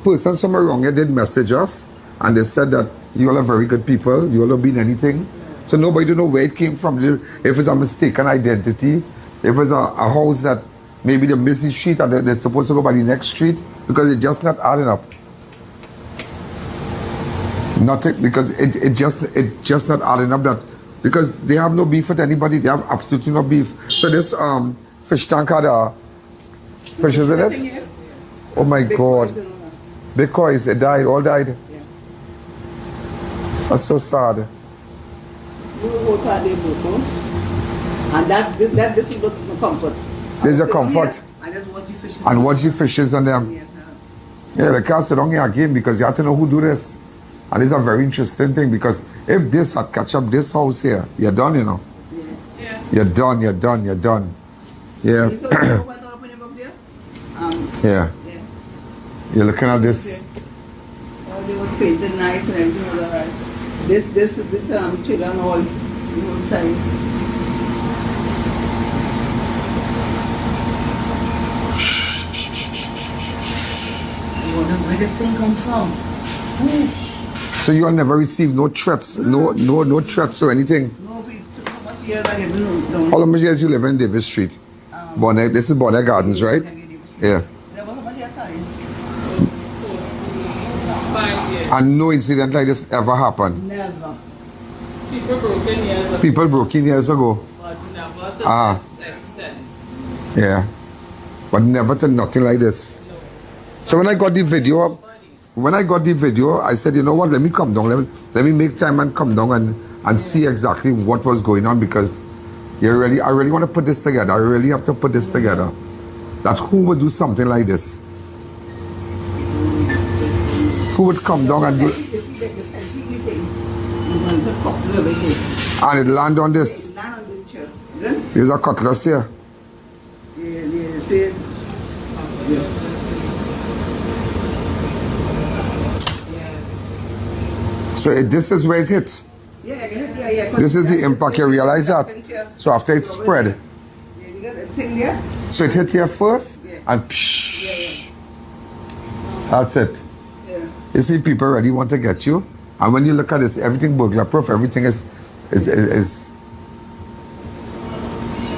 persons somewhere around here did message us and they said that you all are very good people. You all have been anything. So nobody don't know where it came from. If it's a mistaken identity, if it's a house that maybe they missed the street and they're supposed to go by the next street because it's just not adding up. Nothing, because it just not adding up that, because they have no beef with anybody. They have absolutely no beef. So this fish tank had fishes in it. Oh my God. Big kois, it died, all died. Yeah. That's so sad. And this is the comfort. There's a comfort. And just watch the fishes. And watch the fishes on them. Yeah, they can't sit down here again because you have to know who do this. And it's a very interesting thing because if this had catch up this house here, you're done, you know. Yeah. You're done. Yeah. Yeah. You're looking at this. Oh, they were painted nice and everything was alright. This children all, the whole side. I wonder where this thing come from. Ooh. So you all never received no threats, no threats or anything? No, how much years I live in? How many years you live in Davis Street? Bonnet, this is Bonnet Gardens, right? Yeah. And no incident like this ever happened? Never. People broke in years ago? But never to this extent. Yeah. But never to nothing like this. So when I got the video, I said, you know what, let me come down, let me make time and come down and see exactly what was going on, because I really want to put this together. I really have to put this together. That who would do something like this? Who would come down and do it? And it land on this. There's a cutlass here. Yeah, see it? So this is where it hit. Yeah. This is the impact, you realize that? So after it spread. Yeah, you got that thing there? So it hit here first and psh. That's it. Yeah. You see, people really want to get you. And when you look at this, everything burglar proof, everything is.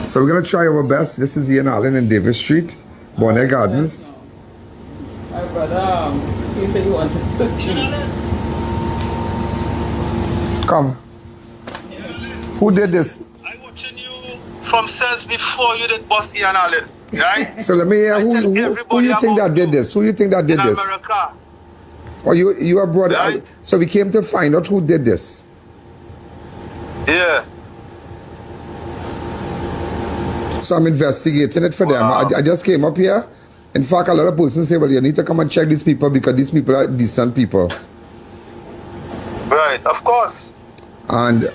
So we're going to try our best. This is I.A.N. Alleyne in Davis Street, Bonnet Gardens. My brother, he said he wanted to see. Come. Who did this? From since before you did bust I.A.N. Alleyne, right? So let me hear, who you think that did this? Who you think that did this? America. Or you are brought out. So we came to find out who did this. Yeah. So I'm investigating it for them. I just came up here. In fact, a lot of persons say, well, you need to come and check these people because these people are decent people. Right, of course. And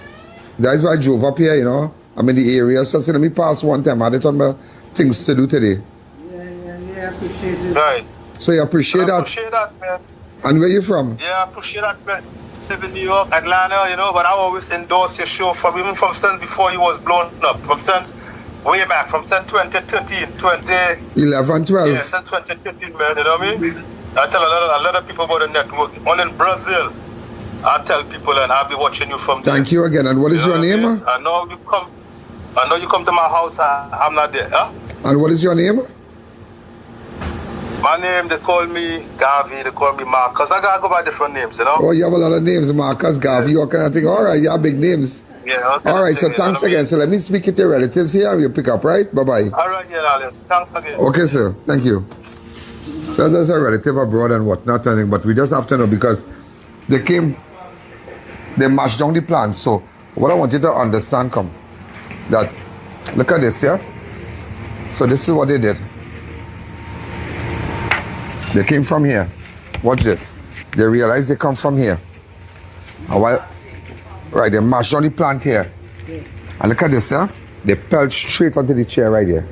that's why I drove up here, you know. I'm in the area. So I said, let me pass one time. I had it on my things to do today. Yeah, I appreciate it. Right. So you appreciate that? I appreciate that, man. And where you from? Yeah, I appreciate that, man. I live in New York, Atlanta, you know, but I always endorse your show even from since before you was blown up. From since way back, from since 2013, 11, 12. Yeah, since 2013, man, you know what I mean? I tell a lot of people about the network. All in Brazil, I tell people, and I'll be watching you from there. Thank you again. And what is your name? I know you come to my house, I'm not there, huh? And what is your name? My name, they call me Garvey, they call me Marcus. I gotta go by different names, you know? Oh, you have a lot of names, Marcus, Garvey, all kind of thing. All right, you have big names. Yeah, okay. All right, so thanks again. So let me speak with your relatives here. You pick up, right? Bye-bye. All right, yeah, darling. Thanks again. Okay, sir. Thank you. So there's a relative abroad and whatnot, but we just have to know because they mashed down the plan. So what I want you to understand, that look at this, yeah? So this is what they did. They came from here. Watch this. They realized they come from here. Right, they mashed down the plant here. And look at this, yeah? They pelted straight onto the chair right here.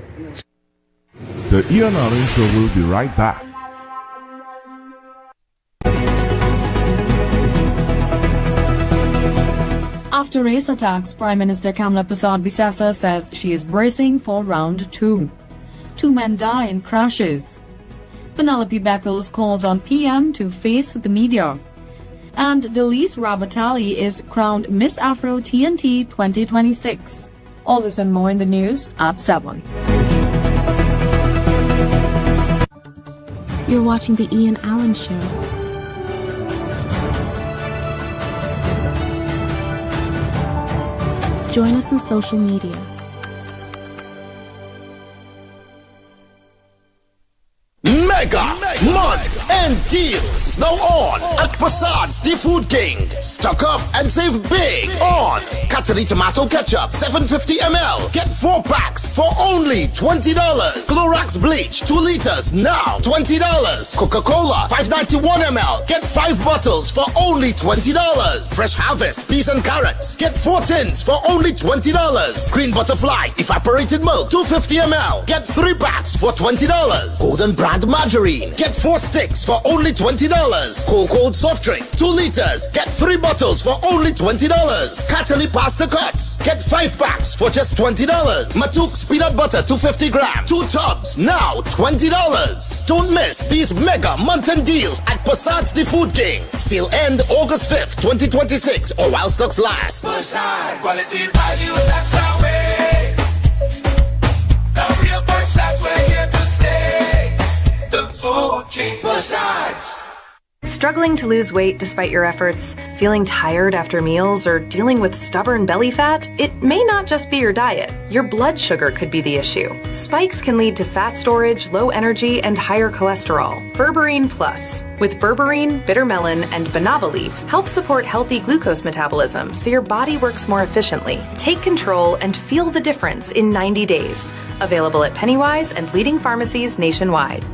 The I.A.N. Alleyne Show will be right back. After race attacks, Prime Minister Kamala Persad-Bissessar says she is bracing for round 2. 2 men die in crashes. Penelope Beckles calls on PM to face the media. And Delise Rabatali is crowned Miss Afro TNT 2026. All this and more in the news at 7. You're watching the I.A.N Show. Join us on social media. Mega month end deals now on at Passad's The Food King. Stock up and save big on Cataly tomato ketchup 750 ml. Get 4 packs for only $20. Clorox bleach 2 liters now $20. Coca-Cola 591 ml. Get 5 bottles for only $20. Fresh Harvest peas and carrots. Get 4 tins for only $20. Green Butterfly evaporated milk 250 ml. Get 3 packs for $20. Golden brand margarine. Get 4 sticks for only $20. Cold soft drink 2 liters. Get 3 bottles for only $20. Cataly pasta cuts. Get 5 packs for just $20. Matook's peanut butter 250 grams. 2 tubs now $20. Don't miss these mega month-end deals at Passad's The Food King. Sale end August 5th, 2026 or while stocks last. Passad, quality value, that's our way. The real Passads, we're here to stay. The Food King Passads. Struggling to lose weight despite your efforts, feeling tired after meals, or dealing with stubborn belly fat? It may not just be your diet. Your blood sugar could be the issue. Spikes can lead to fat storage, low energy, and higher cholesterol. Berberine Plus, with berberine, bitter melon, and banaba leaf, helps support healthy glucose metabolism so your body works more efficiently. Take control and feel the difference in 90 days. Available at Pennywise and leading pharmacies nationwide.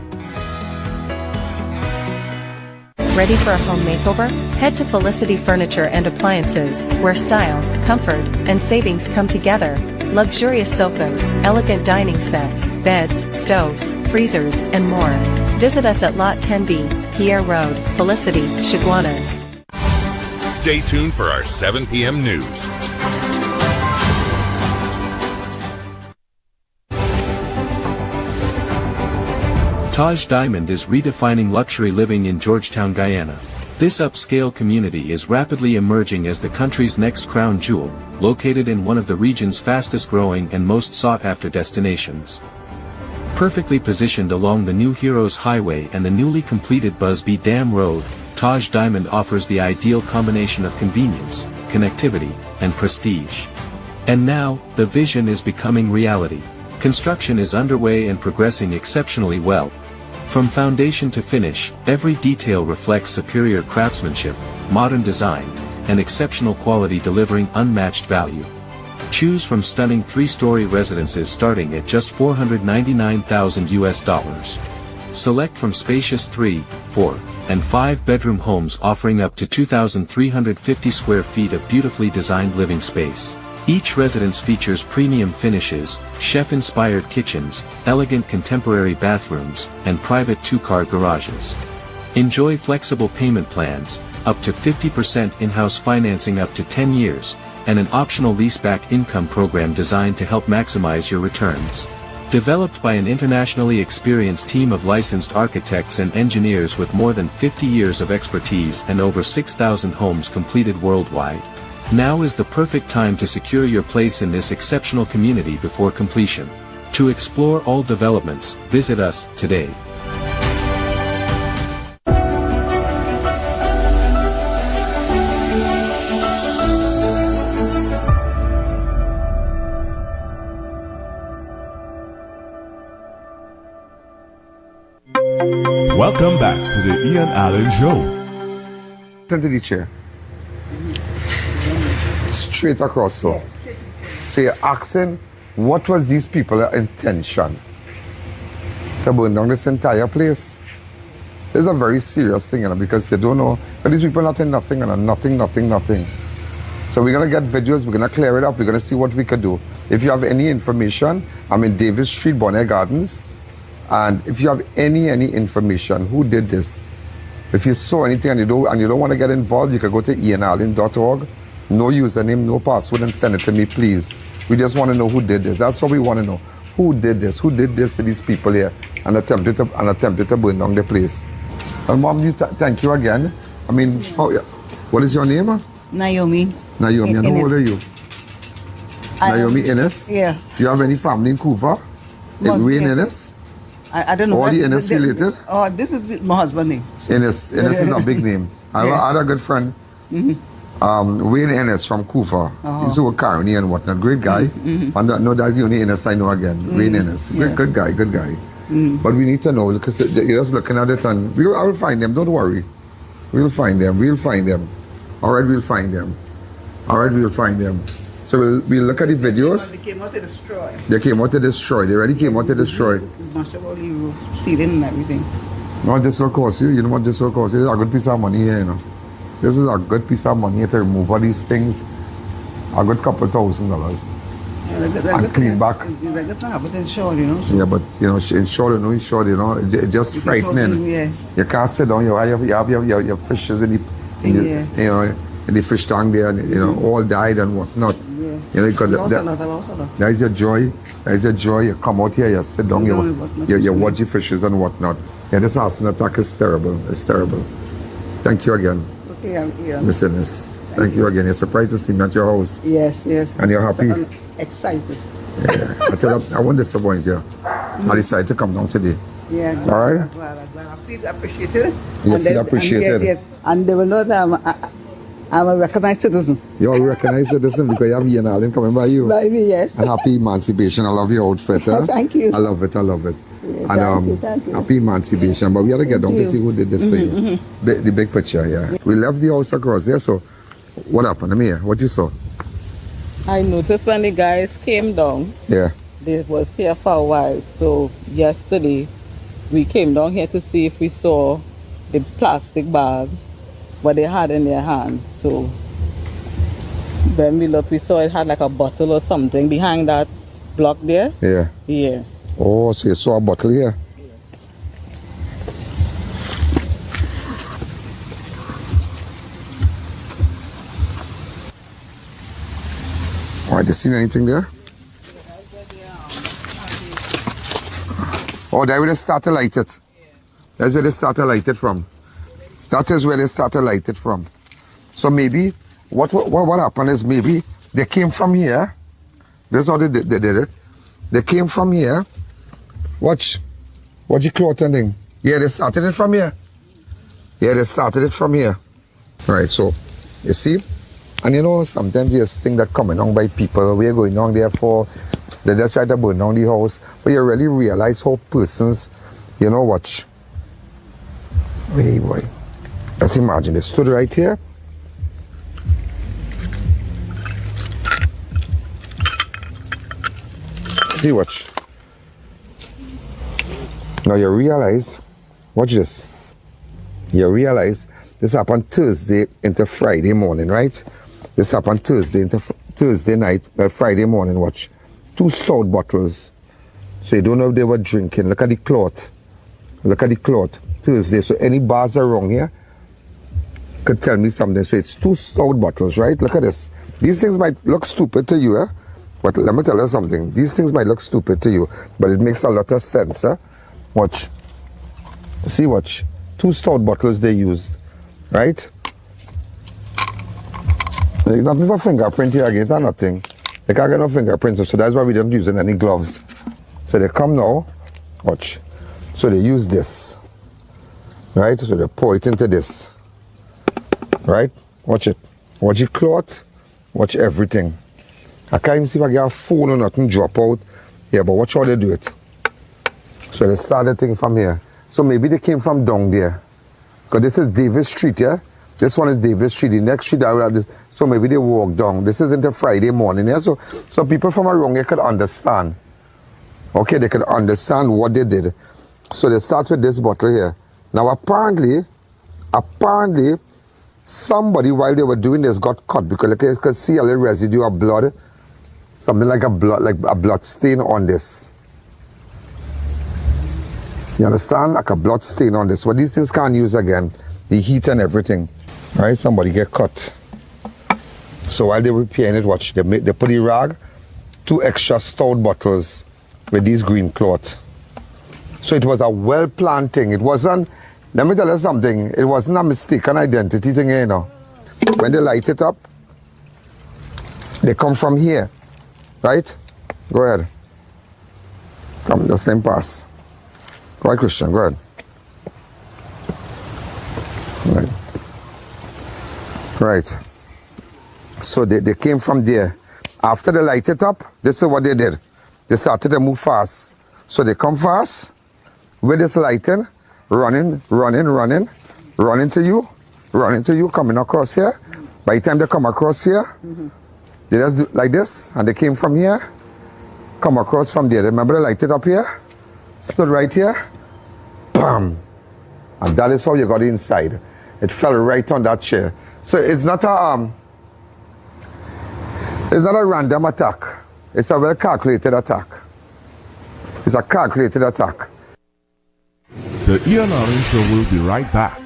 Ready for a home makeover? Head to Felicity Furniture and Appliances, where style, comfort, and savings come together. Luxurious sofas, elegant dining sets, beds, stoves, freezers, and more. Visit us at Lot 10B, Pierre Road, Felicity, Chaguanas. Stay tuned for our 7 p.m. news. Taj Diamond is redefining luxury living in Georgetown, Guyana. This upscale community is rapidly emerging as the country's next crown jewel, located in one of the region's fastest-growing and most sought-after destinations. Perfectly positioned along the New Heroes Highway and the newly completed Busby Dam Road, Taj Diamond offers the ideal combination of convenience, connectivity, and prestige. And now, the vision is becoming reality. Construction is underway and progressing exceptionally well. From foundation to finish, every detail reflects superior craftsmanship, modern design, and exceptional quality, delivering unmatched value. Choose from stunning 3-story residences starting at just $499,000. Select from spacious 3, 4, and 5-bedroom homes offering up to 2,350 square feet of beautifully designed living space. Each residence features premium finishes, chef-inspired kitchens, elegant contemporary bathrooms, and private 2-car garages. Enjoy flexible payment plans, up to 50% in-house financing up to 10 years, and an optional leaseback income program designed to help maximize your returns. Developed by an internationally experienced team of licensed architects and engineers with more than 50 years of expertise and over 6,000 homes completed worldwide. Now is the perfect time to secure your place in this exceptional community before completion. To explore all developments, visit us today. Welcome back to the I.A.N Show. Listen to the chair. Straight across, so. So you're asking, what was these people's intention? To burn down this entire place? This is a very serious thing, you know, because you don't know, but these people nothing, you know, nothing. So we're gonna get videos, we're gonna clear it up, we're gonna see what we could do. If you have any information, I'm in Davis Street, Bonnet Gardens, and if you have any information, who did this? If you saw anything and you don't want to get involved, you can go to ianallen.org. No username, no password, and send it to me, please. We just want to know who did this. That's what we want to know. Who did this? Who did this to these people here and attempted to burn down the place? And Mom, thank you again. I mean, what is your name? Naomi. Naomi, and how old are you? Naomi Innes? Yeah. You have any family in Couva? In Wayne Innes? I don't know. All the Ennis related? Oh, this is my husband's name. Ennis is a big name. I had a good friend, Wayne Ennis from Kufa. He used to work Carney and whatnot. Great guy. And no, that's the only Ennis I know again. Wayne Ennis. Good guy. But we need to know, because you're just looking at it, and I will find them. Don't worry. We'll find them. All right, we'll find them. So we'll look at the videos. They came out to destroy. They already came out to destroy. Much of all the roof, ceiling and everything. No, this will cost you. You know what this will cost you? This is a good piece of money here, you know. This is a good piece of money to remove all these things. A good couple $1,000. And clean back. It's a good thing, but insured, you know. So. Yeah, but you know, insured, you know, it's just frightening. You can't sit down. You have your fishes in the fish tank there, and, you know, all died and whatnot. You know, because that is your joy. You come out here, you sit down, you watch your fishes and whatnot. Yeah, this arson attack is terrible. It's terrible. Thank you again. Okay, I'm here. Miss Ennis. Thank you again. You're surprised to see me at your house. Yes. And you're happy? I'm excited. Yeah. I tell you, I won't disappoint you. I decided to come down today. Yeah. All right? I'm glad. I feel appreciated. You feel appreciated? Yes. And they will know that I'm a recognized citizen. You're a recognized citizen because you have I.A.N. Alleyne coming by you. By me, yes. And happy emancipation. I love your outfit. Huh? Thank you. I love it. Yeah, and thank you. happy emancipation. But we have to get down to see who did this thing. The big picture, yeah. We left the house across there, so what happened? Let me hear. What you saw? I noticed when the guys came down, they was here for a while. So yesterday, we came down here to see if we saw the plastic bag what they had in their hands. So when we looked, we saw it had like a bottle or something behind that block there. Yeah. Oh, so you saw a bottle here? Oh, did you see anything there? Oh, there where they started light it. That's where they started light it from. That is where they started light it from. So maybe, what happened is maybe they came from here. This is how they did it. They came from here. Watch the cloth and thing. Yeah, they started it from here. Right, so, you see? And you know, sometimes there's things that coming on by people. We're going on there for, they just try to burn down the house. But you really realize how persons, you know, watch. Hey, boy. Let's imagine they stood right here. See, watch. Now you realize, watch this. You realize this happened Thursday into Friday morning, right? This happened Thursday into Thursday night, Friday morning, watch. 2 stout bottles. So you don't know if they were drinking. Look at the cloth. Thursday. So any bars around here could tell me something. So it's 2 stout bottles, right? Look at this. These things might look stupid to you, but let me tell you something. These things might look stupid to you, but it makes a lot of sense. Watch. See, watch. 2 stout bottles they used, right? There's nothing for fingerprint here again, that's nothing. They can't get no fingerprints, so that's why we don't use any gloves. So they come now, watch. So they use this, right? So they pour it into this, right? Watch it. Watch the cloth, watch everything. I can't even see if I get a phone or nothing drop out. Yeah, but watch how they do it. So they started thing from here. So maybe they came from down there. Because this is Davis Street, yeah? This one is Davis Street. The next street, so maybe they walk down. This is into Friday morning, yeah? So people from around here could understand. Okay, they could understand what they did. So they start with this bottle here. Now apparently, somebody while they were doing this got caught because you could see a little residue of blood. Something like a blood stain on this. You understand? Like a blood stain on this. But these things can't use again. The heat and everything. Right? Somebody get cut. So while they were repairing it, watch. They put the rag, 2 extra stout bottles with these green cloth. So it was a well-planned thing. It wasn't, let me tell you something, it wasn't a mistaken identity thing, you know. When they light it up, they come from here. Right? Go ahead. Come, just let him pass. Go ahead, Christian, go ahead. Right. So they came from there. After they light it up, this is what they did. They started to move fast. So they come fast with this lighting, running to you, coming across here. By the time they come across here, they just do like this, and they came from here, come across from there. Remember they lighted up here? Stood right here, bam. And that is how you got inside. It fell right on that chair. So it's not a random attack. It's a well calculated attack. It's a calculated attack. The I.A.N. Alleyne Show will be right back.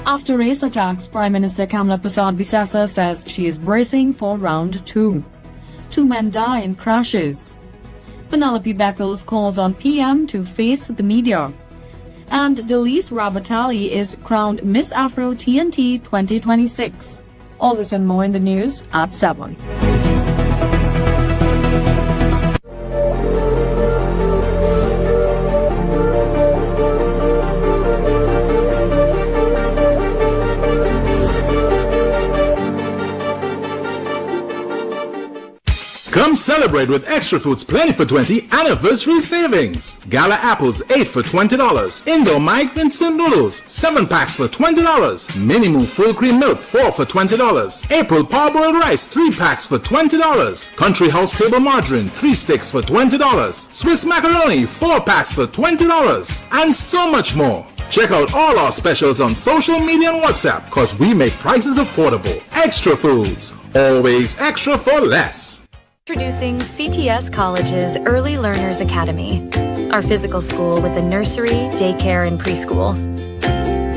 After race attacks, Prime Minister Kamla Prasad-Bisasa says she is bracing for round 2. 2 men die in crashes. Penelope Beckles calls on PM to face the media. And Delise Rabatali is crowned Miss Afro TNT 2026. All this and more in the news at 7. Come celebrate with Extra Foods Plenty for 20 anniversary savings. Gala apples 8 for $20. Indoor Mike instant noodles 7 packs for $20. Mini Moo full cream milk 4 for $20. April parboiled rice 3 packs for $20. Country House table margarine 3 sticks for $20. Swiss macaroni 4 packs for $20. And so much more. Check out all our specials on social media and WhatsApp, cause we make prices affordable. Extra Foods, always extra for less. Introducing CTS College's Early Learners Academy, our physical school with a nursery, daycare, and preschool.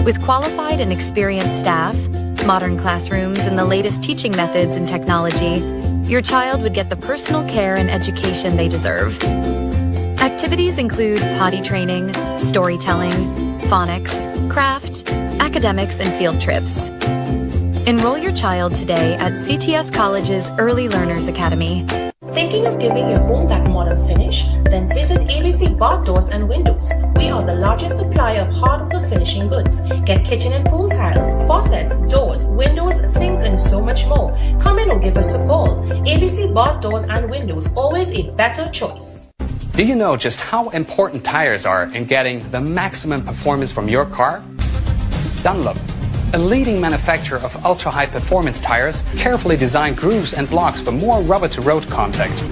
With qualified and experienced staff, modern classrooms, and the latest teaching methods and technology, your child would get the personal care and education they deserve. Activities include potty training, storytelling, phonics, craft, academics, and field trips. Enroll your child today at CTS College's Early Learners Academy. Thinking of giving your home that modern finish? Then visit ABC Bath Doors and Windows. We are the largest supplier of hardwood finishing goods. Get kitchen and pool tiles, faucets, doors, windows, sinks, and so much more. Come in or give us a call. ABC Bath Doors and Windows, always a better choice. Do you know just how important tires are in getting the maximum performance from your car? Dunlop, a leading manufacturer of ultra-high performance tires, carefully designed grooves and blocks for more rubber-to-road contact.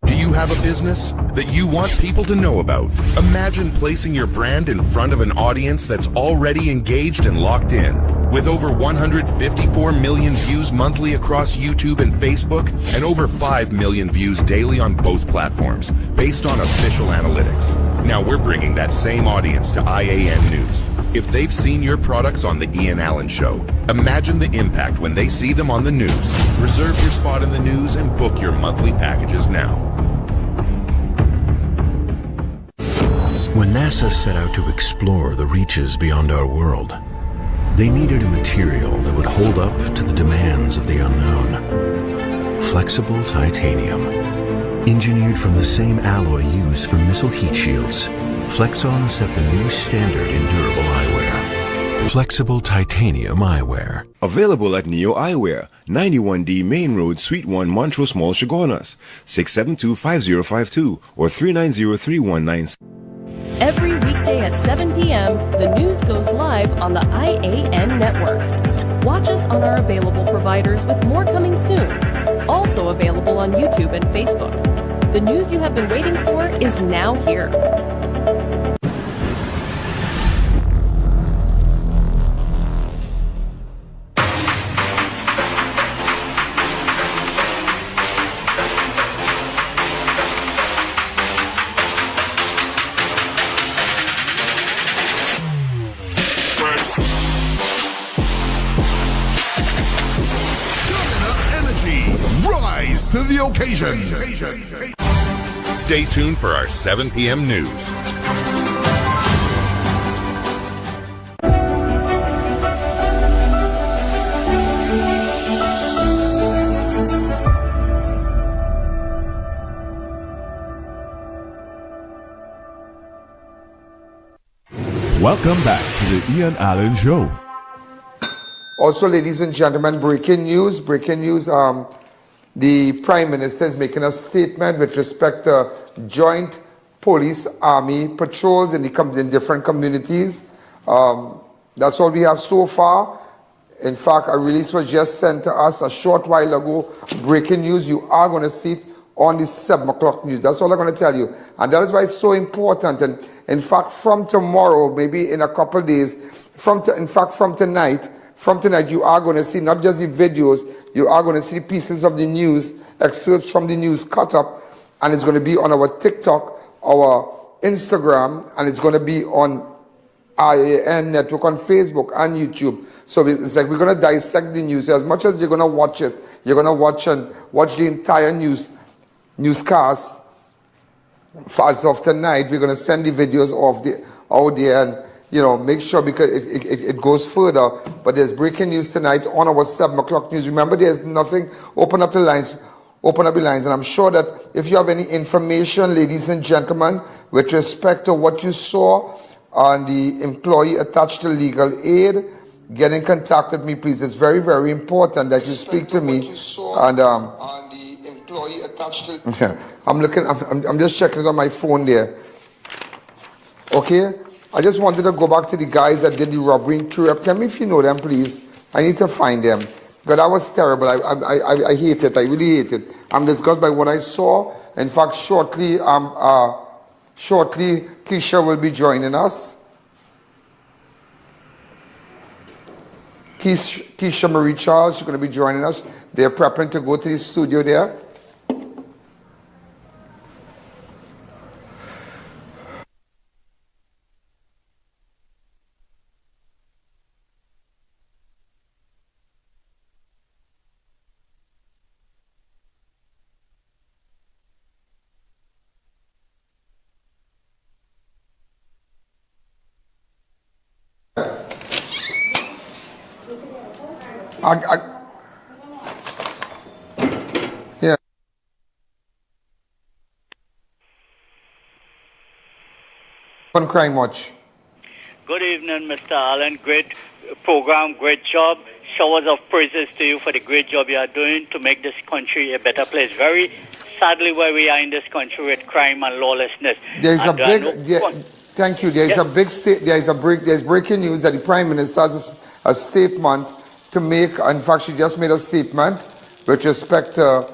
Do you have a business that you want people to know about? Imagine placing your brand in front of an audience that's already engaged and locked in. With over 154 million views monthly across YouTube and Facebook, and over 5 million views daily on both platforms, based on official analytics. Now we're bringing that same audience to I.A.N. News. If they've seen your products on the Ian Allen Show, imagine the impact when they see them on the news. Reserve your spot in the news and book your monthly packages now. When NASA set out to explore the reaches beyond our world, they needed a material that would hold up to the demands of the unknown. Flexible titanium. Engineered from the same alloy used for missile heat shields, Flexon set the new standard in durable eyewear. Flexible titanium eyewear. Available at Neo Eyewear, 91D Main Road, Suite 1, Montrose Mall, Chaguanas, 672-5052 or 390-3196. Every weekday at 7 p.m., the news goes live on the I.A.N. network. Watch us on our available providers with more coming soon. Also available on YouTube and Facebook. The news you have been waiting for is now here. To the occasion. Stay tuned for our 7 p.m. news. Welcome back to the I.A.N. Alleyne Show. Also, ladies and gentlemen, breaking news. The Prime Minister is making a statement with respect to joint police army patrols in different communities. That's all we have so far. In fact, a release was just sent to us a short while ago. Breaking news, you are going to see it on the 7 o'clock news. That's all I'm going to tell you. And that is why it's so important. And in fact, from tomorrow, maybe in a couple of days, from tonight, you are going to see not just the videos, you are going to see pieces of the news, excerpts from the news cut up, and it's going to be on our TikTok, our Instagram, and it's going to be on I.A.N. network on Facebook and YouTube. So it's like we're going to dissect the news. As much as you're going to watch it, you're going to watch the entire newscast. As of tonight, we're going to send the videos out there and make sure, because it goes further. But there's breaking news tonight on our 7 o'clock news. Remember, there's nothing. Open up the lines. And I'm sure that if you have any information, ladies and gentlemen, with respect to what you saw on the employee attached to legal aid, get in contact with me, please. It's very, very important that you speak to me. And on the employee attached to... Yeah, I'm just checking it on my phone there. Okay? I just wanted to go back to the guys that did the robbery in True. Tell me if you know them, please. I need to find them. But that was terrible. I hate it. I really hate it. I'm disgusted by what I saw. In fact, shortly, Keisha will be joining us. Keisha Marie Charles is going to be joining us. They're prepping to go to the studio there. Yeah. On Crime Watch. Good evening, Mr. Allen. Great program, great job. Showers of praises to you for the great job you are doing to make this country a better place. Very sadly, where we are in this country with crime and lawlessness. There's thank you. There's breaking news that the Prime Minister has a statement to make. In fact, she just made a statement with respect to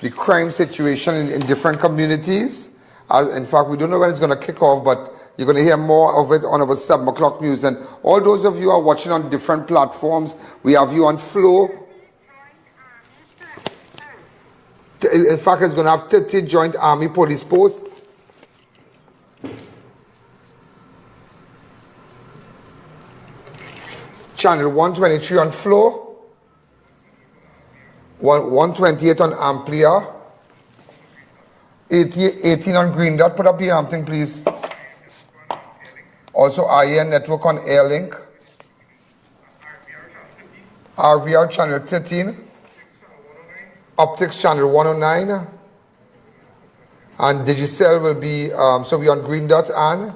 the crime situation in different communities. In fact, we don't know when it's going to kick off, but you're going to hear more of it on our 7 o'clock news. And all those of you who are watching on different platforms, we have you on Flow. In fact, it's going to have 30 joint army police posts. Channel 123 on Flow, 128 on Amplia, 18 on Green Dot. Put up the thing, please. Also, I.A.N. network on Airlink, RVR channel 13, Optics channel 109, and Digicel will be, so we're on Green Dot and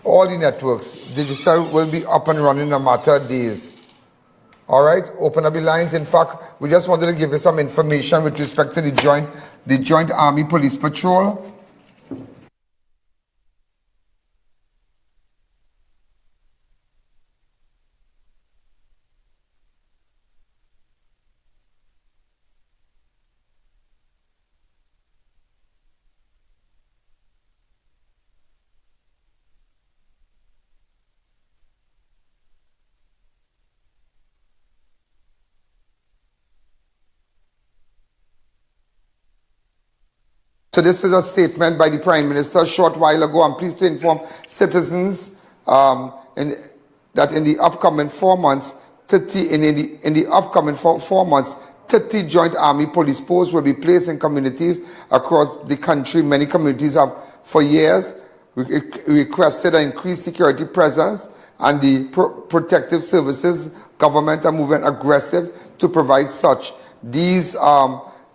all the networks. Digicel will be up and running in a matter of days. All right, open up the lines. In fact, we just wanted to give you some information with respect to the joint Army Police Patrol. So this is a statement by the Prime Minister a short while ago. I'm pleased to inform citizens that in the upcoming 4 months, 30 joint army police posts will be placed in communities across the country. Many communities have for years requested an increased security presence, and the protective services government are moving aggressive to provide such. These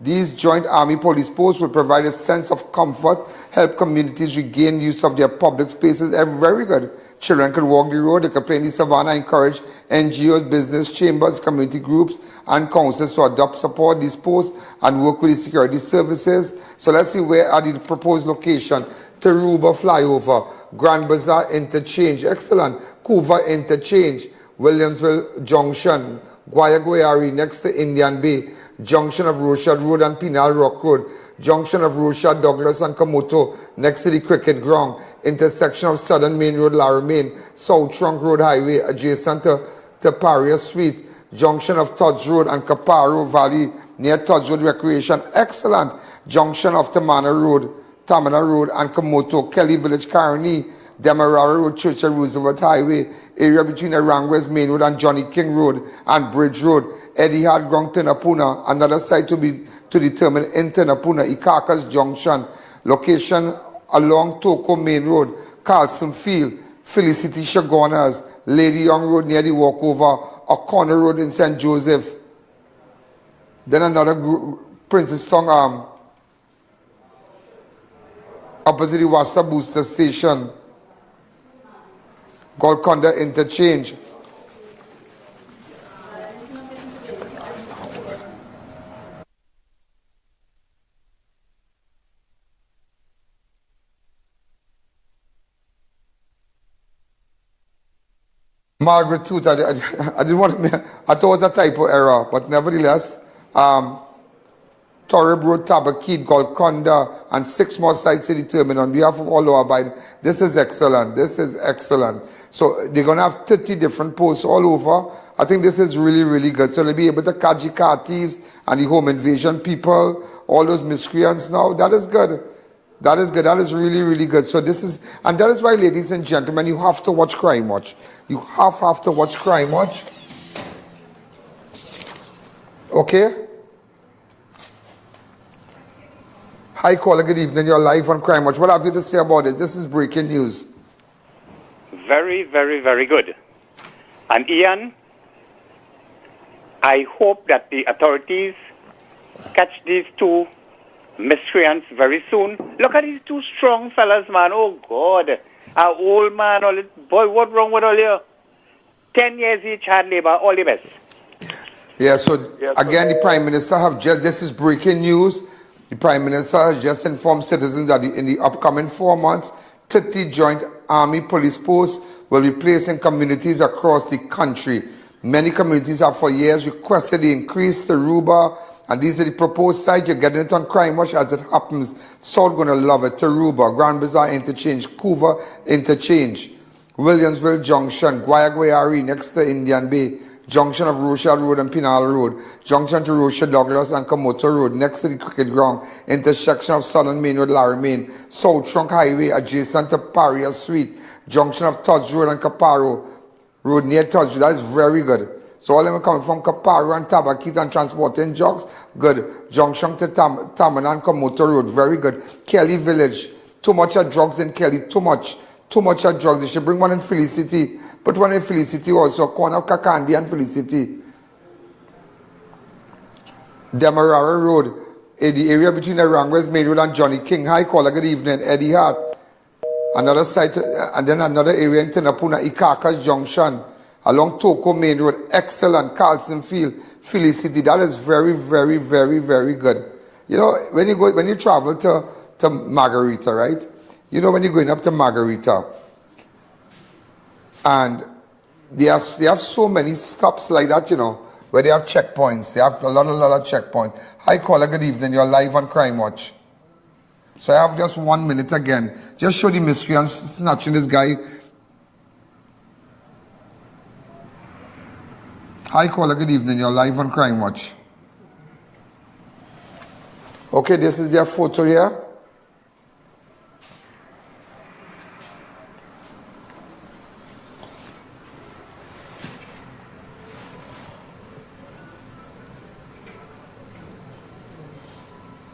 These joint army police posts will provide a sense of comfort, help communities regain use of their public spaces. Very good. Children could walk the road, they could play in the savannah, encourage NGOs, business chambers, community groups, and councils to adopt, support these posts and work with the security services. So let's see where are the proposed location. Taruba flyover, Grand Bazaar interchange, excellent. Couva interchange, Williamsville Junction, Guayaguayari next to Indian Bay, junction of Rochard Road and Pinal Rock Road, junction of Rochard, Douglas and Komoto next to the cricket ground, intersection of Southern Main Road, Laramine, South Trunk Road Highway adjacent to Paria Suite, junction of Tudge Road and Caparo Valley near Tudge Road Recreation, excellent. Junction of Tamana Road and Komoto, Kelly Village, Carney, Demerara Road, Churchill Roosevelt Highway, area between Arangwes Main Road and Johnny King Road and Bridge Road, Eddie Hard Ground, Tenapuna, another site to be determined in Tenapuna, Ikakas Junction, location along Toko Main Road, Carlson Field, Felicity Shagonas, Lady Young Road near the walkover, O'Connor Road in St. Joseph. Then another Princess Tongue, opposite the Wassa Booster Station, Golconda Interchange. Margaret Tooth, I didn't want to, I thought it was a typo error, but nevertheless, Torrib Road, Tabakid, Golconda, and 6 more sites to determine on behalf of all law abiding. This is excellent. This is excellent. So they're going to have 30 different posts all over. I think this is really, really good. So they'll be able to catch the car thieves and the home invasion people, all those miscreants now. That is good. That is good. That is really, really good. So this is, and that is why, ladies and gentlemen, you have to watch Crime Watch. You have to watch Crime Watch. Okay? Hi, caller. Good evening. You're live on Crime Watch. What have you to say about it? This is breaking news. Very, very, very good. And Ian, I hope that the authorities catch these 2 miscreants very soon. Look at these 2 strong fellas, man. Oh, God. Our old man, all this, boy, what wrong with all you? 10 years each, hard labor, all the best. Yeah, so again, the Prime Minister have just, this is breaking news. The Prime Minister has just informed citizens that in the upcoming 4 months, 30 joint army police posts will be placed in communities across the country. Many communities have for years requested the increase to Taruba, and these are the proposed sites. You're getting it on Crime Watch as it happens. South going to love it. Taruba, Grand Bazaar Interchange, Couva Interchange, Williamsville Junction, Guayaguayari next to Indian Bay, junction of Rochard Road and Pinal Road, junction to Rochard, Douglas and Komoto Road, next to the cricket ground, intersection of Southern Main Road, Laramine, South Trunk Highway, adjacent to Paria Street, junction of Tudge Road and Caparo Road near Tudge. That is very good. So all of them coming from Caparo and Tabakit and transporting drugs, good. Junction to Tamana and Komoto Road, very good. Kelly Village, too much of drugs in Kelly, too much of drugs. They should bring one in Felicity. Put one in Felicity also, corner of Kakandi and Felicity. Demerara Road, in the area between Arangwes Main Road and Johnny King. Hi, caller, good evening. Eddie Hart. Another site, and then another area in Tenapuna, Ikakas Junction, along Toko Main Road. Excellent. Carlson Field, Felicity. That is very, very, very, very good. You know, when you travel to Margarita, right? You know, when you're going up to Margarita, and they have so many stops like that, you know, where they have checkpoints. They have a lot of checkpoints. Hi, caller, good evening. You're live on Crime Watch. So I have just 1 minute again. Just show the miscreants snatching this guy. Hi, caller, good evening. You're live on Crime Watch. Okay, this is their photo here.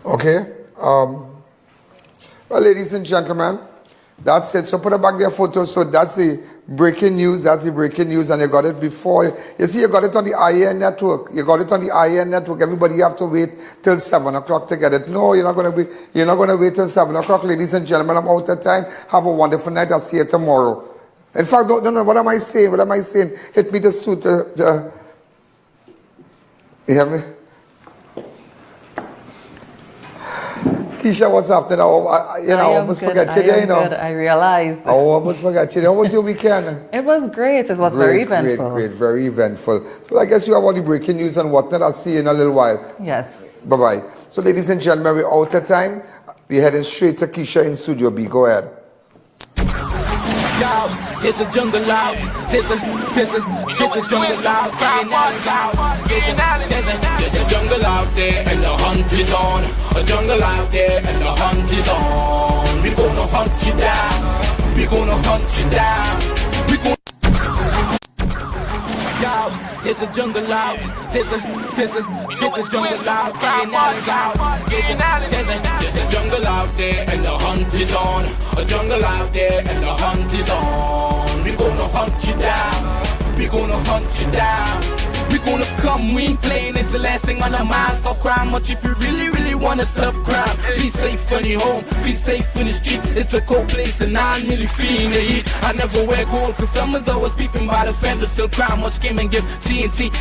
Okay. Well, ladies and gentlemen, That's it. So put back their photos. So that's the breaking news. That's the breaking news, and you got it before. You see, you got it on the I.A.N. network. You got it on the I.A.N. network. Everybody have to wait till 7 o'clock to get it. No, you're not going to wait till 7 o'clock, ladies and gentlemen. I'm out of time. Have a wonderful night. I'll see you tomorrow. In fact, no. What am I saying? Hit me the suit. You hear me? Keisha, what's after now? I almost forget you there, you know. Good. I realized. I almost forgot you. How was your weekend? It was great. It was very eventful. Great, very eventful. So I guess you have all the breaking news and whatnot. I'll see you in a little while. Yes. Bye-bye. So ladies and gentlemen, we're out of time. We're heading straight to Keisha in Studio B. Go ahead. Yo, there's a jungle out. There's a jungle out. There's a jungle out there and the hunt is on. A jungle out there and the hunt is on. We gonna hunt you down. We gonna hunt you down. We gonna. Yo, there's a jungle out. There's a jungle out. There's a jungle out there and the hunt is on. A jungle out there and the hunt is on. We gonna hunt you down. We gonna hunt you down. We gonna come, we ain't playing, it's the last thing on our minds. Stop crime much if you really wanna stop crime. Be safe in your home, be safe in the streets. It's a cold place and I'm really feeling the heat. I never wear gold cause someone's always peeping by the fence. Still crime much came and give TNT.